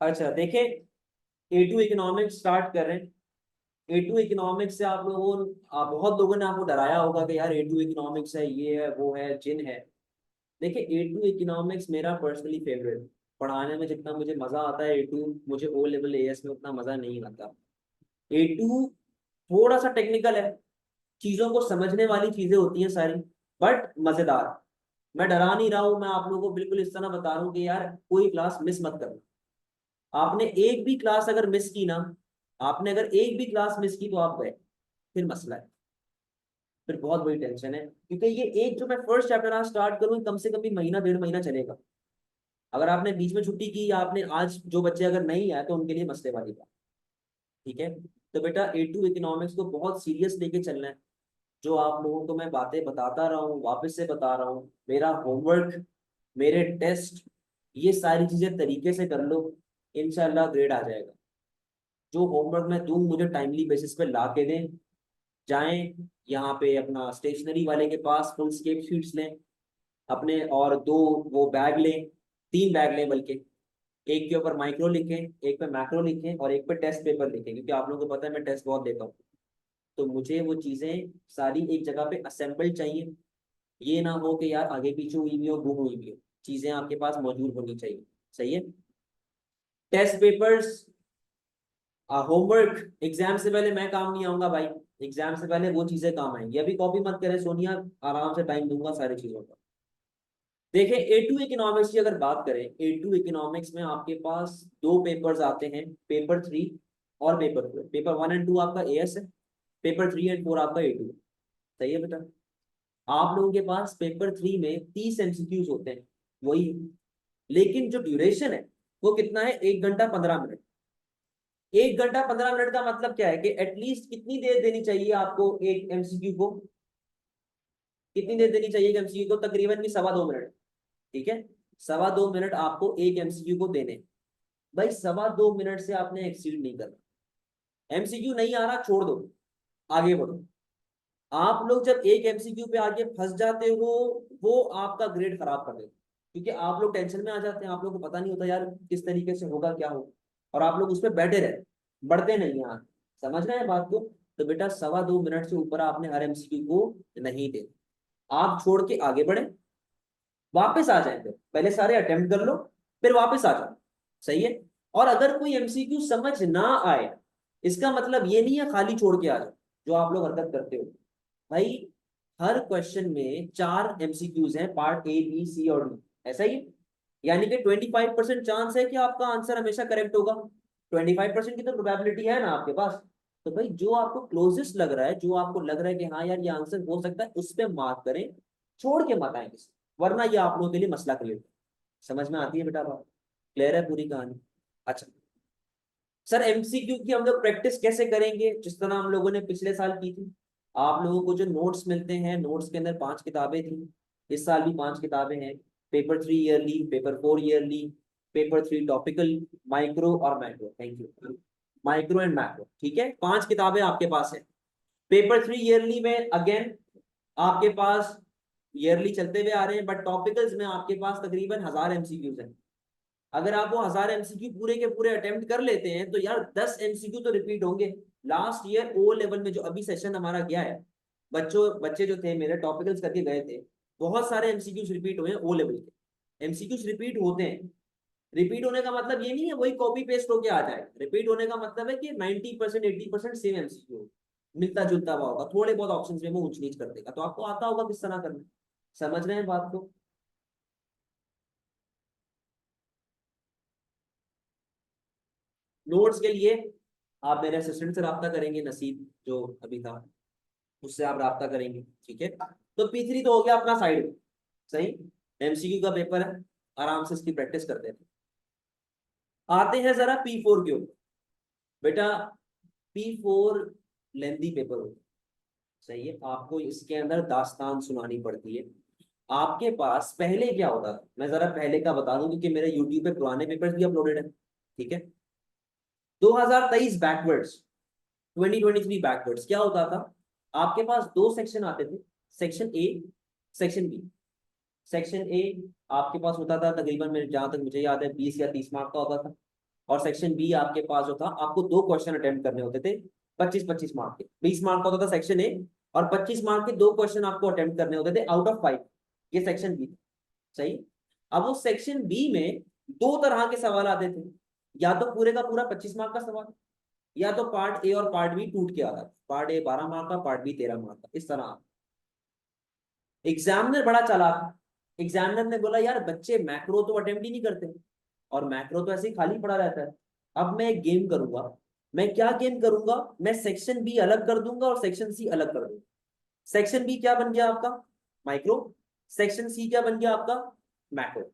अच्छा देखें, A2 economics start कर रहे हैं। A2 इकोनॉमिक्स से बहुत लोगों ने आपको डराया होगा कि यार A2 इकोनॉमिक्स है, ये है वो है जिन है। देखिए A2 इकोनॉमिक्स मेरा पर्सनली फेवरेट। पढ़ाने में जितना मुझे मजा आता है A2, मुझे ओ लेवल AS में उतना मजा नहीं आता। A2 थोड़ा सा टेक्निकल है, चीजों को समझने वाली चीजें होती हैं सारी, बट मजेदार। मैं डरा नहीं रहा हूं, मैं आप लोगों को बिल्कुल इस तरह बता रहा हूँ कि यार कोई क्लास मिस मत करना। आपने एक भी क्लास अगर मिस की ना, आपने अगर एक भी क्लास मिस की तो आप गए, फिर मसला है, फिर बहुत बड़ी टेंशन है। क्योंकि ये एक जो मैं फर्स्ट चैप्टर आज स्टार्ट करूँ, कम से कम भी महीना डेढ़ महीना चलेगा। अगर आपने बीच में छुट्टी की या आपने आज जो बच्चे अगर नहीं आए तो उनके लिए मसले वाली बात। ठीक है। तो बेटा A2 इकोनॉमिक्स को बहुत सीरियस लेके चलना है। जो आप लोगों को मैं बातें बताता रहा हूँ, वापस से बता रहा हूँ, मेरा होमवर्क, मेरे टेस्ट, ये सारी चीजें तरीके से कर लो, इंशाल्लाह ग्रेड आ जाएगा। जो होमवर्क मैं दूं मुझे टाइमली बेसिस पे ला के दें। जाएं यहाँ पे अपना स्टेशनरी वाले के पास फुल स्केप शीट्स लें अपने, और दो वो बैग लें, तीन बैग लें बल्कि। एक के ऊपर माइक्रो लिखें, एक पे मैक्रो लिखें, और एक पे टेस्ट पेपर लिखें, क्योंकि आप लोगों को पता है मैं टेस्ट बहुत देता हूँ। तो मुझे वो चीजें सारी एक जगह पे असेंबल चाहिए। ये ना हो कि यार आगे पीछे हुई भी हो, गुम हुई भी हो, चीजें आपके पास मौजूद होनी चाहिए। सही है। टेस्ट पेपर्स, होमवर्क, एग्जाम से पहले मैं काम नहीं आऊंगा भाई। एग्जाम से पहले वो चीजें काम आएंगी। अभी कॉपी मत करें सोनिया, आराम से टाइम दूंगा सारी चीजों का। देखें A2 इकोनॉमिक्स की अगर बात करें, A2 इकोनॉमिक्स में आपके पास दो पेपर्स आते हैं, पेपर 3 और पेपर 4। पेपर 1 और 2 आपका AS है, पेपर 3 और 4 आपका A2 है। सही है बेटा। आप लोगों के पास पेपर 3 में 30 MCQs होते हैं, वही। लेकिन जो ड्यूरेशन है वो कितना है, 1 घंटा 15 मिनट। 1 घंटा 15 मिनट का मतलब क्या है कि एटलीस्ट कितनी देर देनी चाहिए आपको एक MCQ को, कितनी देर देनी चाहिए एक MCQ को, तकरीबन भी 2.25 मिनट। ठीक है। 2.25 मिनट आपको एक MCQ को देने। भाई 2.25 मिनट से आपने एक्सीड नहीं करना। MCQ नहीं आ रहा छोड़ दो, आगे बढ़ो। आप लोग जब एक MCQ पे आके फंस जाते हो, वो आपका ग्रेड खराब कर देते, क्योंकि आप लोग टेंशन में आ जाते हैं, आप लोग को पता नहीं होता यार किस तरीके से होगा क्या होगा, और आप लोग उस पर बैठे रहे, बढ़ते नहीं हैं आगे। समझ रहे हैं बात को। तो बेटा 2.25 मिनट से ऊपर आपने हर MCQ को नहीं देना। आप छोड़ के आगे बढ़े, वापस आ जाए, फिर पहले सारे अटेम्प्ट कर लो, फिर वापस आ जाओ। सही है। और अगर कोई MCQ समझ ना आए, इसका मतलब ये नहीं है खाली छोड़ के आ जाओ, जो आप लोग हरकत करते हो। भाई हर क्वेश्चन में 4 MCQs हैं, पार्ट A B C और D, ऐसा ही है। यानी कि 25% चांस है कि आपका आंसर हमेशा करेक्ट होगा। 25% की तो प्रोबेबिलिटी है ना आपके पास। तो भाई जो आपको क्लोजेस्ट लग रहा है, जो आपको लग रहा है कि हाँ यार ये आंसर हो सकता है, उस पर मार्क करें, छोड़ के मत आए किसी, वरना ये आप लोगों के लिए मसला क्रिएट। समझ में आती है बेटा बात? क्लियर है पूरी कहानी? अच्छा सर, MCQ की हम लोग प्रैक्टिस कैसे करेंगे? जिस तरह हम लोगों ने पिछले साल की थी। आप लोगों को जो नोट्स मिलते हैं, नोट्स के अंदर 5 किताबें थी, इस साल भी 5 किताबें हैं। Paper 3 yearly, paper 4 yearly, paper 3 topical, micro और macro, thank you, micro and macro. ठीक है, 5 किताबें आपके पास है। पेपर 3 ईयरली में अगेन आपके पास ईयरली चलते हुए आ रहे हैं, बट टॉपिकल्स में आपके पास तकरीबन 1000 MCQs हैं। अगर आप वो 1000 MCQ पूरे के पूरे अटेम्प्ट कर लेते हैं तो यार 10 MCQ तो रिपीट होंगे। लास्ट ईयर ओ लेवल में जो अभी सेशन हमारा गया है, बच्चों बच्चे जो थे मेरे टॉपिकल्स करके गए थे, बहुत सारे MCQs रिपीट हुए हैं ओ लेवल के। MCQs रिपीट होते हैं। रिपीट होने का मतलब ये नहीं है वही कॉपी पेस्ट होके आ जाए। रिपीट होने का मतलब है कि 90% 80% सेम MCQ, मिलता जुलता हुआ होगा, थोड़े बहुत ऑप्शन में वो ऊंच नीच कर देगा, तो आपको आता होगा किस तरह करना। समझ रहे हैं बात को? नोट्स के लिए आप मेरे असिस्टेंट से रब्ता करेंगे, नसीब जो अभी था, उससे आप रब्ता करेंगे। ठीक है। तो P3 तो हो गया अपना साइड में। सही। MCQ का पेपर है, आराम से इसकी प्रैक्टिस करते हैं। आते हैं जरा P4 के ऊपर। बेटा P4 लेंदी पेपर होता है। सही है। आपको इसके अंदर दास्तान सुनानी पड़ती है। आपके पास पहले क्या होता था, मैं जरा पहले का बता दूं, क्योंकि मेरे यूट्यूब पे पुराने पेपर्स भी अपलोडेड है। ठीक है। 2023 बैकवर्ड्स, 2023 बैकवर्ड्स क्या होता था? आपके पास दो सेक्शन आते थे, section A, section B. Section A आपके पास होता था तकरीबन, मेरे जहां तक मुझे याद है 20 या 30 मार्क का होता था। और सेक्शन बी आपके पास जो था, आपको 2 क्वेश्चन अटेम्प्ट करने होते थे 25-25 मार्क के। 20 मार्क का होता था सेक्शन ए, और 25 मार्क के 2 क्वेश्चन आपको अटेम्प्ट करने होते थे आउट ऑफ 5। ये सेक्शन बी, सही। अब उस सेक्शन बी में 2 तरह के सवाल आते थे, या तो पूरे का पूरा 25 मार्क का सवाल, या तो पार्ट ए और पार्ट बी टूट के आता था। पार्ट ए 12 मार्क का, पार्ट बी 13 मार्क का, इस तरह। एग्जामिनर बड़ा चालाक, एग्जामिनर ने बोला यार बच्चे मैक्रो तो अटेम्प्ट ही नहीं करते, और मैक्रो तो ऐसे ही खाली पड़ा रहता है। अब मैं एक गेम करूंगा। मैं क्या गेम करूंगा, मैं सेक्शन बी अलग कर दूंगा और सेक्शन सी अलग कर दूंगा। सेक्शन बी क्या बन गया आपका, माइक्रो। सेक्शन सी क्या बन गया आपका, मैक्रो।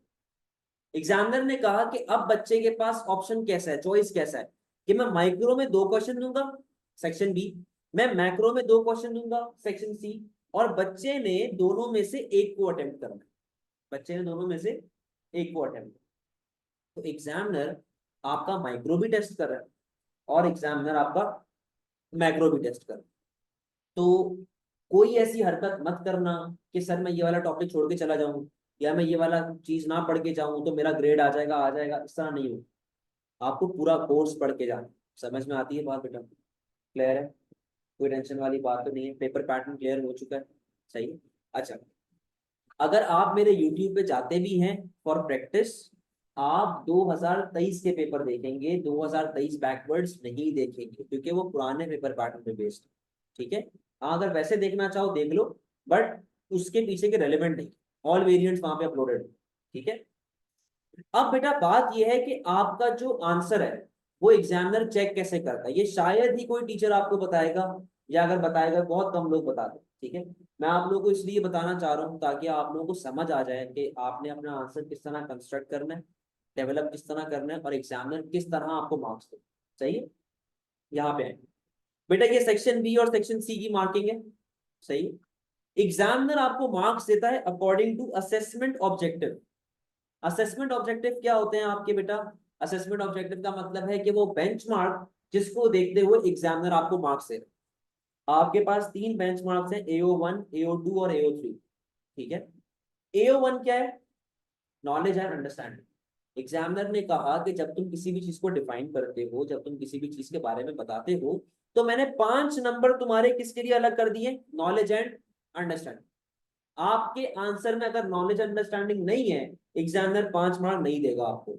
एग्जामिनर ने कहा कि अब बच्चे के पास ऑप्शन कैसा है, चॉइस कैसा है, कि मैं माइक्रो में 2 क्वेश्चन दूंगा, सेक्शन बी, मैं मैक्रो में 2 क्वेश्चन दूंगा, सेक्शन सी, और बच्चे ने दोनों में से एक को अटेम्प्ट करना है। बच्चे ने दोनों में से एक को अटेम्प्ट। तो एग्जामिनर आपका माइक्रो भी टेस्ट कर रहा है, और एग्जामिनर आपका मैक्रो भी टेस्ट कर रहा है। तो कोई ऐसी हरकत मत करना कि सर मैं ये वाला टॉपिक छोड़ के चला जाऊं, या मैं ये वाला चीज ना पढ़ के जाऊं तो मेरा ग्रेड आ जाएगा, इस तरह नहीं हो। आपको पूरा कोर्स पढ़ के जाना। समझ में आती है बात बेटा, क्लियर है? कोई टेंशन वाली बात तो नहीं है, पेपर पैटर्न क्लियर हो चुका है, सही है। अच्छा, अगर आप मेरे यूट्यूब पे जाते भी हैं फॉर प्रैक्टिस, आप 2023 के पेपर देखेंगे, 2023 बैकवर्ड्स नहीं देखेंगे, क्योंकि वो पुराने पेपर पैटर्न पे बेस्ड। ठीक है, हाँ, अगर वैसे देखना चाहो देख लो, बट उसके पीछे के रेलेवेंट नहीं, ऑल वेरिएंट्स वहां पे अपलोडेड। ठीक है। अब बेटा बात यह है कि आपका जो आंसर है वो एग्जामिनर चेक कैसे करता है, ये शायद ही कोई टीचर आपको बताएगा, या अगर बताएगा बहुत कम लोग बताते हैं। ठीक है, मैं आप लोगों को इसलिए बताना चाह रहा हूँ ताकि आप लोगों को समझ आ जाए कि आपने अपना आंसर किस तरह कंस्ट्रक्ट करना है, डेवलप किस तरह करना है, और एग्जामिनर किस तरह आपको मार्क्स दे। सही है, यहाँ पे है बेटा, ये सेक्शन बी और सेक्शन सी की मार्किंग है, सही। एग्जामिनर आपको मार्क्स देता है according to assessment objective. Assessment objective क्या होते हैं आपके बेटा, असेसमेंट ऑब्जेक्टिव का मतलब है कि वो बेंचमार्क जिसको देखते हुए एग्जामिनर आपको मार्क्स दे रहा है। आपके पास 3 बेंचमार्क्स हैं, AO1, AO2 और AO3। ठीक है, AO1 क्या है, नॉलेज एंड अंडरस्टैंडिंग। एग्जामिनर ने कहा कि जब तुम किसी भी चीज को डिफाइन करते हो, जब तुम किसी भी चीज के बारे में बताते हो, तो मैंने 5 नंबर तुम्हारे किसके लिए अलग कर दिए, नॉलेज एंड अंडरस्टैंडिंग। आपके आंसर में अगर नॉलेज अंडरस्टैंडिंग नहीं है, एग्जामिनर 5 मार्क नहीं देगा आपको।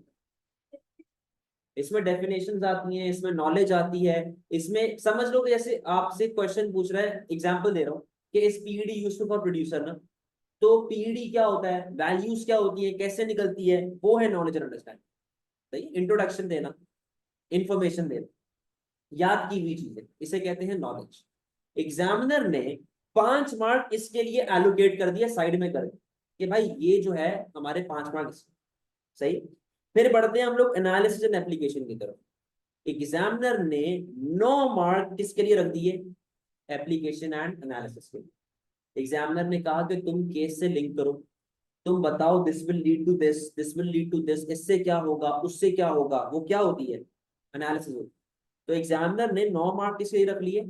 इसमें डेफिनेशंस आती हैं, इसमें नॉलेज आती है, इसमें समझ लो कि जैसे आपसे क्वेश्चन पूछ रहा है, एग्जांपल दे रहा हूँ कि इस पीईडी यूज्ड फॉर प्रोड्यूसर ना, तो पीईडी क्या होता है, वैल्यूज क्या होती है, कैसे निकलती है, वो है नॉलेज एंड अंडरस्टैंडिंग। सही, इंट्रोडक्शन देना, इंफॉर्मेशन देना, याद की हुई चीजें, इसे कहते हैं नॉलेज। एग्जामिनर ने 5 मार्क इसके लिए एलोकेट कर दिया साइड में कर, कि भाई ये जो है हमारे 5 मार्क। सही, फिर बढ़ते हैं हम लोग एनालिसिस एंड एप्लीकेशन की तरफ। एग्जामिनर ने 9 मार्क किसके लिए रख दिए, एप्लीकेशन एंड एनालिसिस के लिए। एग्जामिनर ने कहा कि तुम केस से लिंक करो, तुम बताओ this will lead to this, this will lead to this, इससे क्या होगा, उससे क्या होगा, वो क्या होती है, एनालिसिस होती। तो एग्जामिनर ने 9 मार्क किसके लिए रख लिए,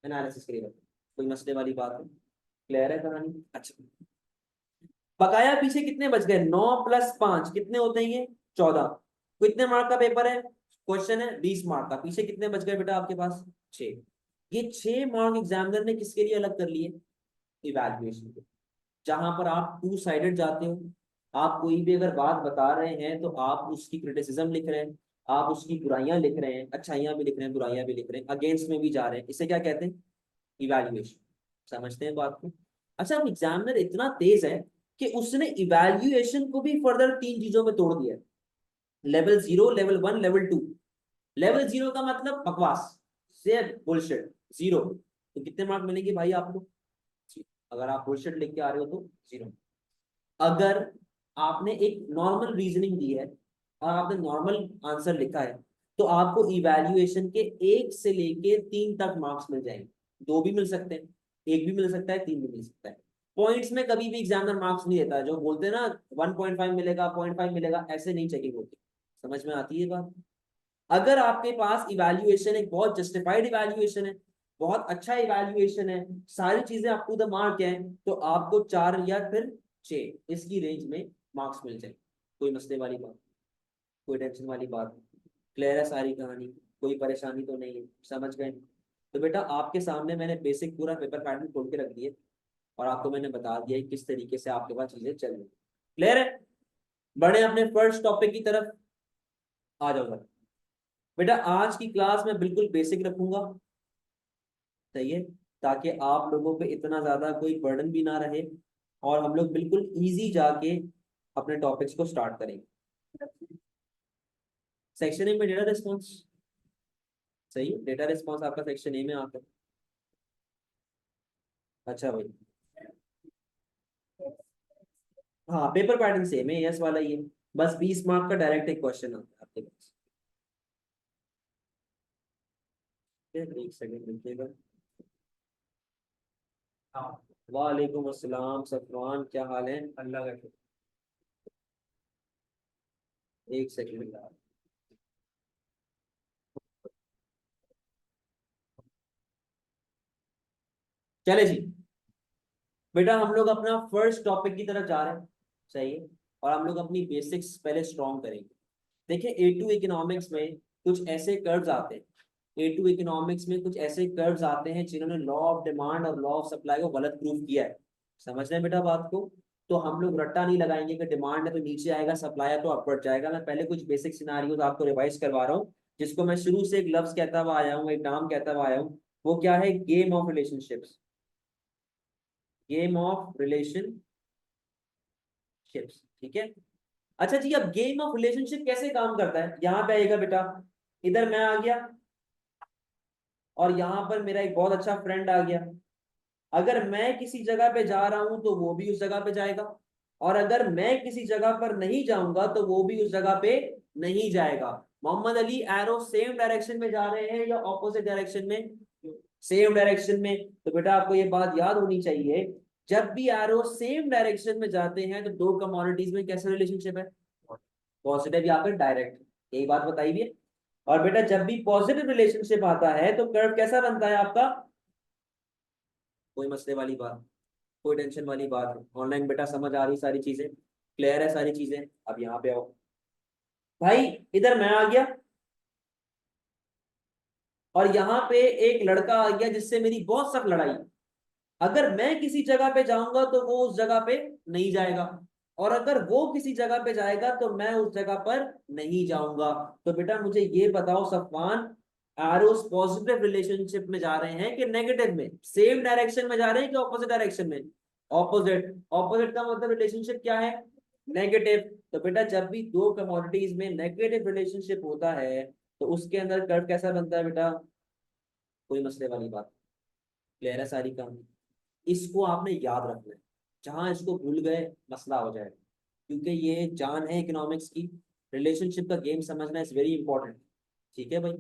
एनालिसिस के लिए रख लिए। कोई मसले वाली बात है, क्लियर है कहानी? अच्छा, बकाया पीछे कितने बच गए, 9 + 5 कितने होते हैं, ये 14। कितने मार्क का पेपर है, क्वेश्चन है 20 मार्क का, पीछे कितने बच गए बेटा आपके पास, 6। ये 6 मार्क एग्जामिनर ने किसके लिए अलग कर लिए, इवैल्यूएशन के। जहां पर आप 2 साइडेड जाते हो, आप कोई भी अगर बात बता रहे हैं तो आप उसकी क्रिटिसिज्म लिख रहे हैं, आप उसकी बुराइयां लिख रहे हैं, अच्छाइयां भी लिख रहे हैं, बुराइयां भी लिख रहे हैं, अगेंस्ट में भी जा रहे हैं, इसे क्या कहते हैं, इवैल्यूएशन। समझते हैं बात को? अच्छा, अब एग्जामिनर इतना तेज है कि उसने इवैल्यूएशन को भी फर्दर 3 चीजों में तोड़ दिया, लेवल 0, लेवल 1, लेवल 2। लेवल 0 का मतलब बकवास, से बुलशिट, 0। तो कितने मार्क मिलेंगे भाई आपको, अगर आप बुलशिट लिख के आ रहे हो तो 0। अगर आपने एक नॉर्मल रीजनिंग दी है और आपने नॉर्मल आंसर लिखा है, तो आपको इवैल्यूएशन के 1 से लेके 3 तक मार्क्स मिल जाएंगे। 2 भी मिल सकते हैं, 1 भी मिल सकता है, 3 भी मिल सकता है। पॉइंट्स में कभी भी एग्जामिनर मार्क्स नहीं देता, जो बोलते हैं ना 1.5 मिलेगा, 0.5 मिलेगा, ऐसे नहीं चेकिंग होती। समझ में आती है बात? अगर आपके पास इवैल्यूएशन एक बहुत जस्टिफाइड इवैल्यूएशन है, बहुत अच्छा इवैल्यूएशन है, सारी चीजें अप टू द मार्क है, तो आपको 4 या फिर 6 इसकी रेंज में मार्क्स मिल जाए। कोई मसले वाली बात, कोई टेंशन वाली बात? क्लियर है सारी कहानी, कोई परेशानी तो नहीं है, समझ गए? तो बेटा आपके सामने मैंने बेसिक पूरा पेपर पैटर्न खोल के रख दिए और आपको मैंने बता दिया कि किस तरीके से आपके पास चीजें चल रही। क्लियर है? बढ़े अपने फर्स्ट टॉपिक की तरफ, आ जाओ सर। बेटा आज की क्लास में बिल्कुल बेसिक रखूंगा, सही है, ताकि आप लोगों पे इतना ज्यादा कोई बर्डन भी ना रहे और हम लोग बिल्कुल इजी जाके अपने टॉपिक्स को स्टार्ट करेंगे। सेक्शन ए में डेटा रिस्पॉन्स, सही है, डेटा रिस्पॉन्स आपका सेक्शन ए में आता है। अच्छा भाई, हाँ पेपर पैटर्न सेम है, यस वाला ही है, बस 20 मार्क का डायरेक्ट एक क्वेश्चन आता है आपके पास। एक सेकंड रुकिएगा। वालेकुम अस्सलाम सफवान, क्या हाल है? अल्लाह का शुक्र। एक सेकंड, चले जी। बेटा हम लोग अपना फर्स्ट टॉपिक की तरफ जा रहे हैं, सही है, और हम लोग अपनी बेसिक्स पहले स्ट्रॉन्ग करेंगे। देखिए A2 इकोनॉमिक्स में कुछ ऐसे कर्व्स आते हैं, A2 इकोनॉमिक्स में कुछ ऐसे कर्व्स आते हैं जिन्होंने लॉ ऑफ डिमांड और लॉ ऑफ सप्लाई को गलत प्रूव किया है। समझ रहे हैं बेटा बात को? तो हम लोग रट्टा नहीं लगाएंगे कि डिमांड है तो नीचे आएगा, सप्लाई है तो अपवर्ड जाएगा। मैं पहले कुछ बेसिक सिनारियोज आपको रिवाइज करवा रहा हूँ, जिसको मैं शुरू से एक लफ्ज कहता हुआ आया हूँ, एक नाम कहता हुआ आया हूँ। वो क्या है? Game of relationships. Game of relationships, ठीक है। अच्छा जी, अब गेम ऑफ रिलेशनशिप कैसे काम करता है? यहाँ पे आएगा बेटा, इधर मैं आ गया और यहाँ पर मेरा एक बहुत अच्छा फ्रेंड आ गया। अगर मैं किसी जगह पे जा रहा हूं तो वो भी उस जगह पे जाएगा, और अगर मैं किसी जगह पर नहीं जाऊंगा तो वो भी उस जगह पे नहीं जाएगा। Mohammad Ali, arrow same direction में जा रहे हैं या ऑपोजिट डायरेक्शन में? सेम डायरेक्शन में। तो बेटा आपको ये बात याद होनी चाहिए, जब भी एरो सेम डायरेक्शन में जाते हैं तो दो कमोडिटीज में कैसा रिलेशनशिप है? पॉजिटिव या फिर डायरेक्ट, यही बात बताई हुई है। और बेटा जब भी पॉजिटिव रिलेशनशिप आता है तो कर्व कैसा बनता है आपका? कोई मसले वाली बात, कोई टेंशन वाली बात है? ऑनलाइन बेटा समझ आ रही सारी चीजें? क्लियर है सारी चीजें? अब यहाँ पे आओ भाई, इधर मैं आ गया और यहाँ पे एक लड़का आ गया जिससे मेरी बहुत सख्त लड़ाई। अगर मैं किसी जगह पे जाऊंगा तो वो उस जगह पे नहीं जाएगा, और अगर वो किसी जगह पे जाएगा तो मैं उस जगह पर नहीं जाऊंगा। तो बेटा मुझे ये बताओ सफवान, एरोस पॉजिटिव रिलेशनशिप में जा रहे हैं कि नेगेटिव में? सेम डायरेक्शन में जा रहे हैं कि ऑपोजिट डायरेक्शन में? ऑपोजिट। ऑपोजिट का मतलब रिलेशनशिप क्या है? नेगेटिव। तो बेटा जब भी दो कमोडिटीज में नेगेटिव रिलेशनशिप होता है तो उसके अंदर कर्व कैसा बनता है बेटा? कोई मसले वाली बात? क्लियर है सारी कहानी? इसको आपने याद रखना है, जहां इसको भूल गए मसला हो जाएगा, क्योंकि ये जान है इकोनॉमिक्स की। रिलेशनशिप का गेम समझना इज वेरी इंपॉर्टेंट, ठीक है भाई?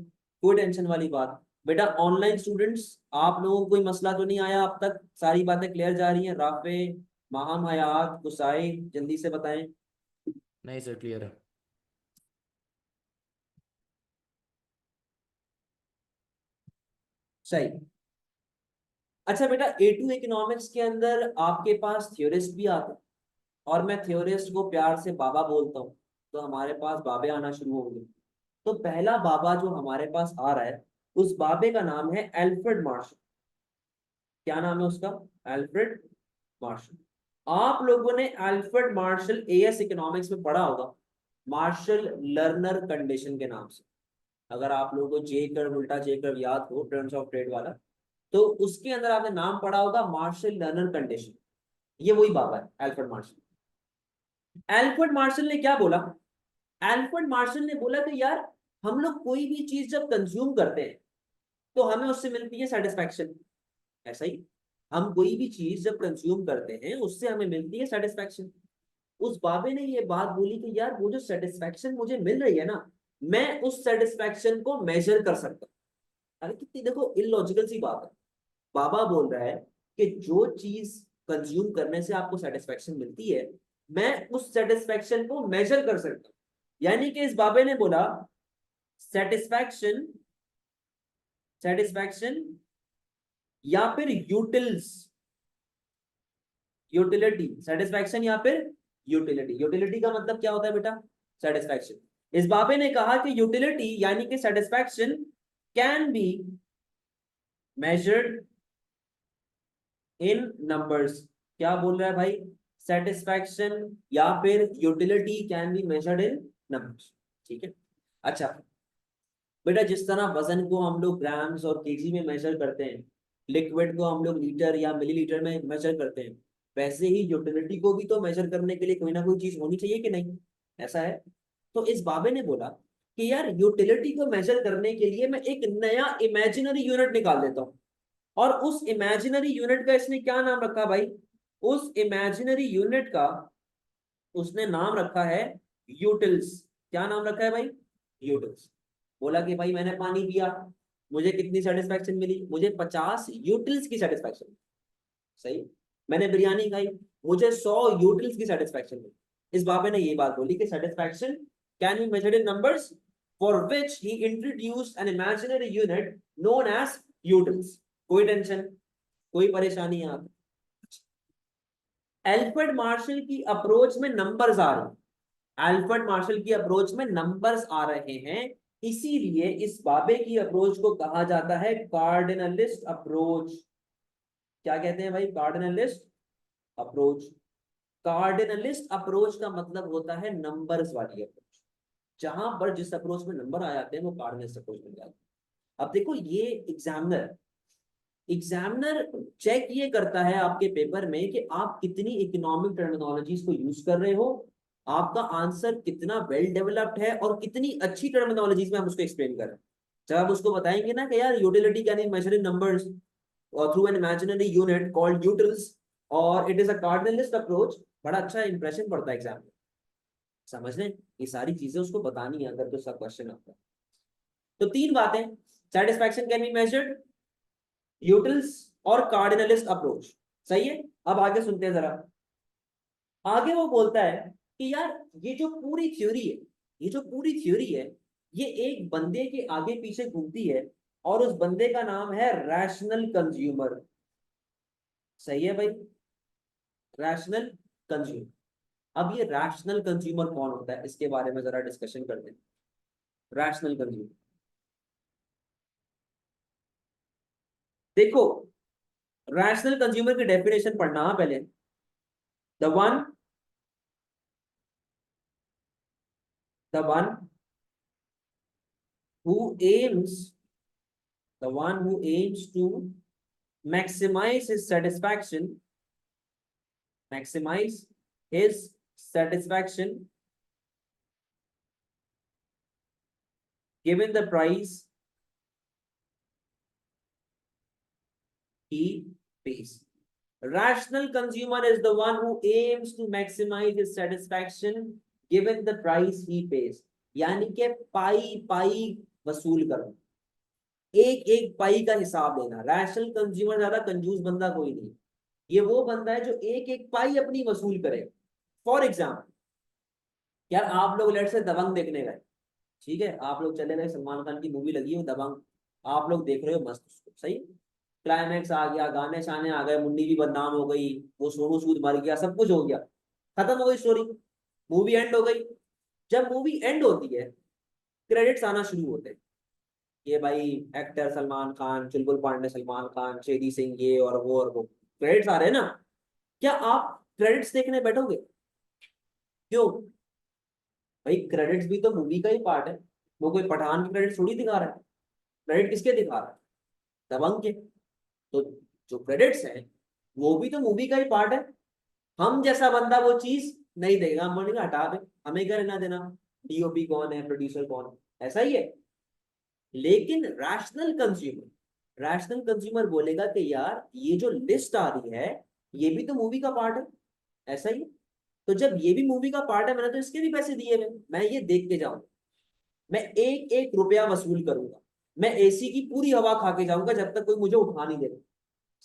कोई टेंशन वाली बात? बेटा ऑनलाइन स्टूडेंट्स, आप लोगों को कोई मसला तो नहीं आया अब तक? सारी बातें क्लियर जा रही हैं? राफे, माहम, हयात, कुसाई, जल्दी से बताएं। नहीं सर, क्लियर है। सही। अच्छा बेटा A2 इकोनॉमिक्स के अंदर आपके पास थ्योरिस्ट भी आते हैं, और मैं थ्योरिस्ट को प्यार से बाबा बोलता हूँ, तो हमारे पास बाबे आना शुरू होंगे। तो पहला बाबा जो हमारे पास आ रहा है, उस बाबे का नाम है एल्फ्रेड मार्शल। क्या नाम है उसका? Alfred Marshall. आप लोगों ने एल्फ्रेड मार्शल एएस इकोनॉमिक्स में पढ़ा होगा, मार्शल लर्नर कंडीशन के नाम से। अगर आप लोगों को जे कर्व, उल्टा जे कर्व याद हो, टर्म्स ऑफ ट्रेड वाला, तो उसके अंदर आपने नाम पढ़ा होगा मार्शल लर्नर कंडीशन। ये वही बाबा है एल्फ्रेड मार्शल। एल्फ्रेड मार्शल ने क्या बोला? एल्फ्रेड मार्शल ने बोला कि यार, हम लोग कोई भी चीज जब कंज्यूम करते हैं तो हमें उससे मिलती है सेटिस्फैक्शन। ऐसा ही, हम कोई भी चीज जब कंज्यूम करते हैं उससे हमें मिलती है सेटिस्फैक्शन। उस बाबे ने ये बात बोली कि यार वो जो सेटिस्फैक्शन मुझे मिल रही है ना, मैं उस सेटिस्फैक्शन को मेजर कर सकता हूँ। अरे कितनी देखो इलॉजिकल सी बात है। बाबा बोल रहा है कि जो चीज कंज्यूम करने से आपको सेटिस्फैक्शन मिलती है, मैं उस सेटिस्फैक्शन को मेजर कर सकता हूँ। यानी कि इस बाबे ने बोला सेटिस्फैक्शन, सेटिस्फैक्शन या फिर यूटिल्स, यूटिलिटी, सेटिस्फैक्शन या फिर यूटिलिटी। यूटिलिटी का मतलब क्या होता है बेटा? सेटिस्फैक्शन। इस बाबे ने कहा कि यूटिलिटी यानी कि satisfaction can be measured in numbers. क्या बोल रहा है भाई? सेटिस्फैक्शन या फिर utility can be measured in numbers. ठीक है। अच्छा बेटा, जिस तरह वजन को हम लोग ग्राम्स और केजी में मेजर करते हैं, लिक्विड को हम लोग लीटर या मिलीलीटर में मेजर करते हैं, वैसे ही यूटिलिटी को भी तो मेजर करने के लिए कोई ना कोई चीज होनी चाहिए कि नहीं? ऐसा है। तो इस बाबे ने बोला कि यार यूटिलिटी को मेजर करने के लिए मैं एक नया इमेजिनरी यूनिट निकाल देता हूँ। और उस इमेजिनरी यूनिट का इसने क्या नाम रखा भाई? उस इमेजिनरी यूनिट का उसने नाम रखा है यूटिल्स। क्या नाम रखा है भाई? यूटिल्स। बोला कि भाई मैंने पानी पिया, मुझे कितनी सेटिस्फैक्शन मिली? मुझे 50 यूटिल्स की सेटिस्फैक्शन। सही। मैंने बिरयानी खाई, मुझे 100 यूटिल्स की सेटिस्फैक्शन मिली। इस बाबे ने ये बात बोली कि satisfaction can be measured in numbers, for which he introduced an imaginary unit known as utils. कोई टेंशन, कोई परेशानी यहाँ पे? एल्फ्रेड मार्शल की अप्रोच में नंबर्स आ रहे हैं, एल्फ्रेड मार्शल की अप्रोच में नंबर्स आ रहे हैं, इसीलिए इस बाबे की अप्रोच को कहा जाता है कार्डिनलिस्ट अप्रोच। क्या कहते हैं भाई? कार्डिनलिस्ट अप्रोच। कार्डिनलिस्ट अप्रोच का मतलब होता है नंबर्स वाली अप्रोच। जहां पर जिस अप्रोच में नंबर आ जाते हैं वो कार्डिनलिस्ट अप्रोच बन जाता है। अब देखो, ये एग्जामिनर एग्जामिनर चेक ये करता है आपके पेपर में कि आप कितनी इकोनॉमिक टर्मिनोलॉजीज को यूज कर रहे हो, आपका आंसर कितना वेल डेवलप्ड है और कितनी अच्छी टर्मिनोलॉजीज में हम उसको एक्सप्लेन कर रहे हैं। जब आप उसको बताएंगे ना कि यार utility can be measured in numbers और through an imaginary unit called utils और it is a cardinalist approach, बड़ा अच्छा इंप्रेशन पड़ता है एग्जाम में। समझ लें, ये सारी चीजें उसको बतानी है अगर तो सब क्वेश्चन आता है। तो तीन बातें, satisfaction can be measured, utils और कार्डिनलिस्ट अप्रोच। सही है। अब आगे सुनते हैं जरा। आगे वो बोलता है कि यार ये जो पूरी थ्योरी है, ये जो पूरी थ्योरी है, ये एक बंदे के आगे पीछे घूमती है और उस बंदे का नाम है रैशनल कंज्यूमर। सही है भाई, रैशनल कंज्यूमर। अब ये रैशनल कंज्यूमर कौन होता है इसके बारे में जरा डिस्कशन करते हैं। रैशनल कंज्यूमर, देखो, रैशनल कंज्यूमर की डेफिनेशन पढ़ना पहले। The one the one who aims the one who aims to maximize his satisfaction, maximize his satisfaction given the price he pays. Rational consumer is the one who aims to maximize his satisfaction given the price he pays. यानी कि पाई पाई वसूल करना, एक एक पाई का हिसाब लेना। Rational consumer ज्यादा कंजूस बंदा कोई नहीं, ये वो बंदा है जो एक एक पाई अपनी वसूल करे। फॉर एग्जाम्पल, यार आप लोग लेट से दबंग देखने गए, ठीक है, आप लोग चले गए, सलमान खान की मूवी लगी हो दबंग, आप लोग देख रहे हो मस्त उसको, सही। क्लाइमैक्स आ गया, गाने शाने आ गए, मुन्नी भी बदनाम हो गई, वो सोनू सूद मर गया, सब कुछ हो गया, खत्म हो गई स्टोरी, मूवी एंड हो गई। जब मूवी एंड होती है, क्रेडिट्स आना शुरू होते हैं। ये भाई एक्टर सलमान खान, चुलबुल पांडे सलमान खान, शेरी सिंह, ये और वो क्रेडिट्स आ रहे हैं ना। क्या आप क्रेडिट्स देखने बैठोगे? क्यों? भाई क्रेडिट्स भी तो मूवी का ही पार्ट है। वो कोई पठान की क्रेडिट थोड़ी दिखा रहा है, क्रेडिट किसके दिखा रहा है? दबंग के। तो जो क्रेडिट्स हैं वो भी तो मूवी का ही पार्ट है। हम जैसा बंदा वो चीज नहीं देगा, हम बोलेंगे हटा दे, हमें क्या लेना देना, डीओपी कौन है, प्रोड्यूसर कौन है, ऐसा ही है। लेकिन रैशनल कंज्यूमर बोलेगा कि यार ये जो लिस्ट आ रही है ये भी तो मूवी का पार्ट है, ऐसा ही है। तो जब ये भी मूवी का पार्ट है, मैंने तो इसके भी पैसे दिए हुए, मैं ये देख के जाऊंगा, मैं एक एक रुपया वसूल करूंगा, मैं एसी की पूरी हवा खा के जाऊंगा जब तक कोई मुझे उठा नहीं देगा।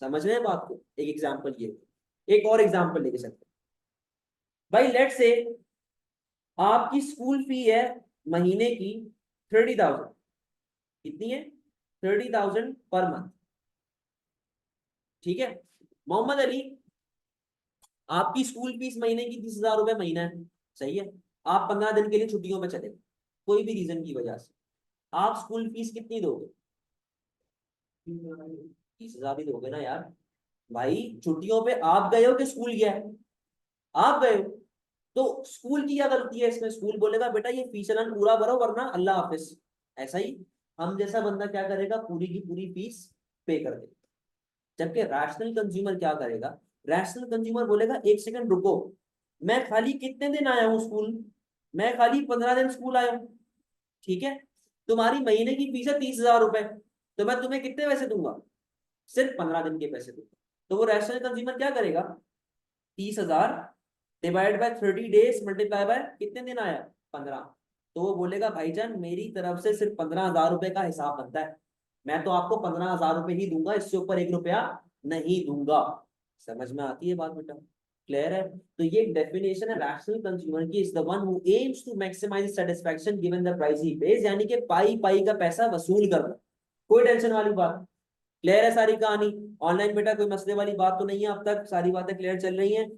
समझ रहे हैं बात को? एक एग्जाम्पल ये, एक और एग्जाम्पल लेके चलते हैं। भाई लेट से आपकी स्कूल फी है महीने की 30,000। कितनी है? 30,000 पर मंथ। ठीक है। मोहम्मद अली, आपकी स्कूल फीस महीने की 30,000 रुपए महीना है। सही है। आप 15 दिन के लिए छुट्टियों में चले, कोई भी रीजन की वजह से, आप स्कूल फीस कितनी दोगे? 30,000 ही दोगे ना यार। भाई छुट्टियों पे आप गए हो कि स्कूल गया है? आप गए हो। तो स्कूल की क्या गलती है इसमें? स्कूल बोलेगा बेटा ये फीस चालान पूरा भरो वरना अल्लाह हाफिज। ऐसा ही हम जैसा बंदा क्या करेगा, पूरी की पूरी फीस पे कर देगा। जबकि रैशनल कंज्यूमर क्या करेगा? रैशनल कंज्यूमर बोलेगा एक सेकंड रुको, मैं खाली कितने दिन आया हूँ स्कूल? मैं खाली 15 दिन स्कूल आया हूँ। ठीक है, तुम्हारी महीने की फीस है 30,000 रुपए, तो मैं तुम्हें कितने पैसे दूंगा? सिर्फ 15 दिन के पैसे दूंगा। तो वो रैशनल कंज्यूमर क्या करेगा? 30,000 divide by 30 days multiply by कितने दिन आया? 15। तो वो बोलेगा भाईजान मेरी तरफ से सिर्फ 15,000 रुपए का हिसाब बनता है, मैं तो आपको 15,000 रुपए ही दूंगा, इससे ऊपर 1 रुपया नहीं दूंगा। समझ में आती है बात बेटा? क्लियर है? तो ये डेफिनेशन है रैशनल कंज्यूमर की, is the one who aims to maximise satisfaction given the price he pays, यानी कि पाई पाई का पैसा वसूल करना। कोई टेंशन वाली बात? क्लियर है सारी कहानी? ऑनलाइन बेटा कोई मसले वाली बात तो नहीं है? अब तक सारी बातें क्लियर चल रही हैं?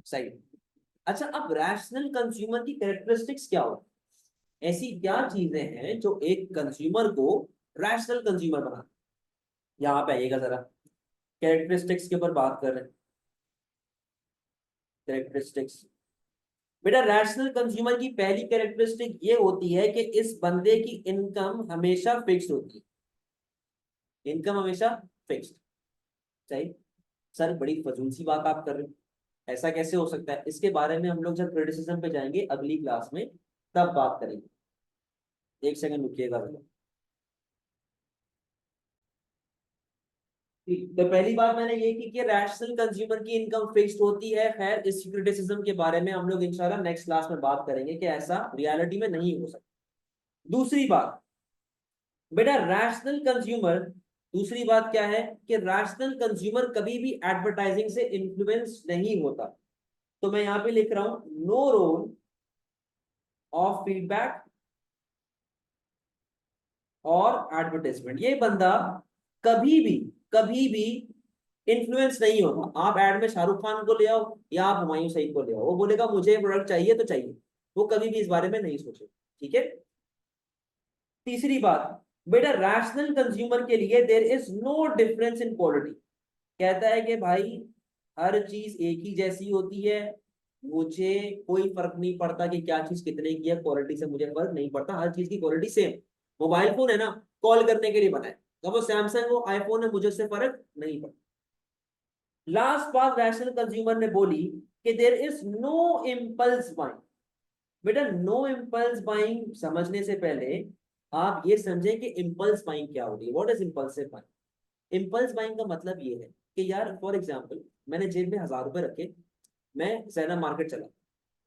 सही। अच्छा, अब रैशनल कंज्यूमर की कैरेक्टरिस्टिक्स क्या हो? ऐसी क्या चीजें हैं जो एक कंज्यूमर को रैशनल कंज्यूमर बनाती? यहाँ पे आइएगा जरा, कैरेक्टरिस्टिक्स के ऊपर बात कर रहे हैं। कैरेक्टरिस्टिक्स, बेटा रैशनल कंज्यूमर की पहली कैरेक्टरिस्टिक ये होती है कि इस बंदे की इनकम हमेशा फिक्स्ड होती है। इनकम हमेशा फिक्स्ड। सही। सर बड़ी फजूल सी बात आप कर रहे हो, ऐसा कैसे हो सकता है? इसके बारे में हम लोग जब क्रिटिसिज्म पे जाएंगे अगली क्लास में तब बात करेंगे। एक सेकंड रुकिएगा भैया। तो पहली बात मैंने ये की कि रैशनल कंज्यूमर की इनकम फिक्स्ड होती है। खैर इस क्रिटिसिज्म के बारे में हम लोग इंशाल्लाह नेक्स्ट क्लास में बात करेंगे कि ऐसा रियलिटी में नहीं हो सकता। दूसरी बात, बेटा रैशनल कंज्यूमर, दूसरी बात क्या है कि रैशनल कंज्यूमर कभी भी एडवर्टाइजिंग से इन्फ्लुएंस नहीं होता। तो मैं यहां पे लिख रहा हूं नो रोल ऑफ फीडबैक और एडवर्टाइजमेंट। ये बंदा कभी भी इन्फ्लुएंस नहीं होगा। आप एड में शाहरुख खान को ले आओ या आप हुमायूं सईद को ले आओ, वो बोलेगा मुझे प्रोडक्ट चाहिए तो चाहिए, वो कभी भी इस बारे में नहीं सोचे। ठीक है। तीसरी बात, बेटा रैशनल कंज्यूमर के लिए there is no difference in quality. कहता है कि भाई हर चीज एक ही जैसी होती है, मुझे कोई फर्क नहीं पड़ता कि क्या चीज कितने की है, क्वालिटी से मुझे फर्क नहीं पड़ता, हर चीज की क्वालिटी सेम। मोबाइल फोन है ना, कॉल करने के लिए बना है, अब वो सैमसंग वो आईफोन है, मुझे उससे फर्क नहीं पड़ता। लास्ट बात रैशनल कंज्यूमर ने बोली कि there is no impulse buying. बेटा नो इम्पल्स बाइंग समझने से पहले आप ये समझें कि इम्पल्स बाइंग क्या होती है। What is impulsive buying? Impulse buying का मतलब ये है कि यार फॉर एग्जांपल मैंने जेब में 1,000 रुपए रखे, मैं जैना मार्केट चला,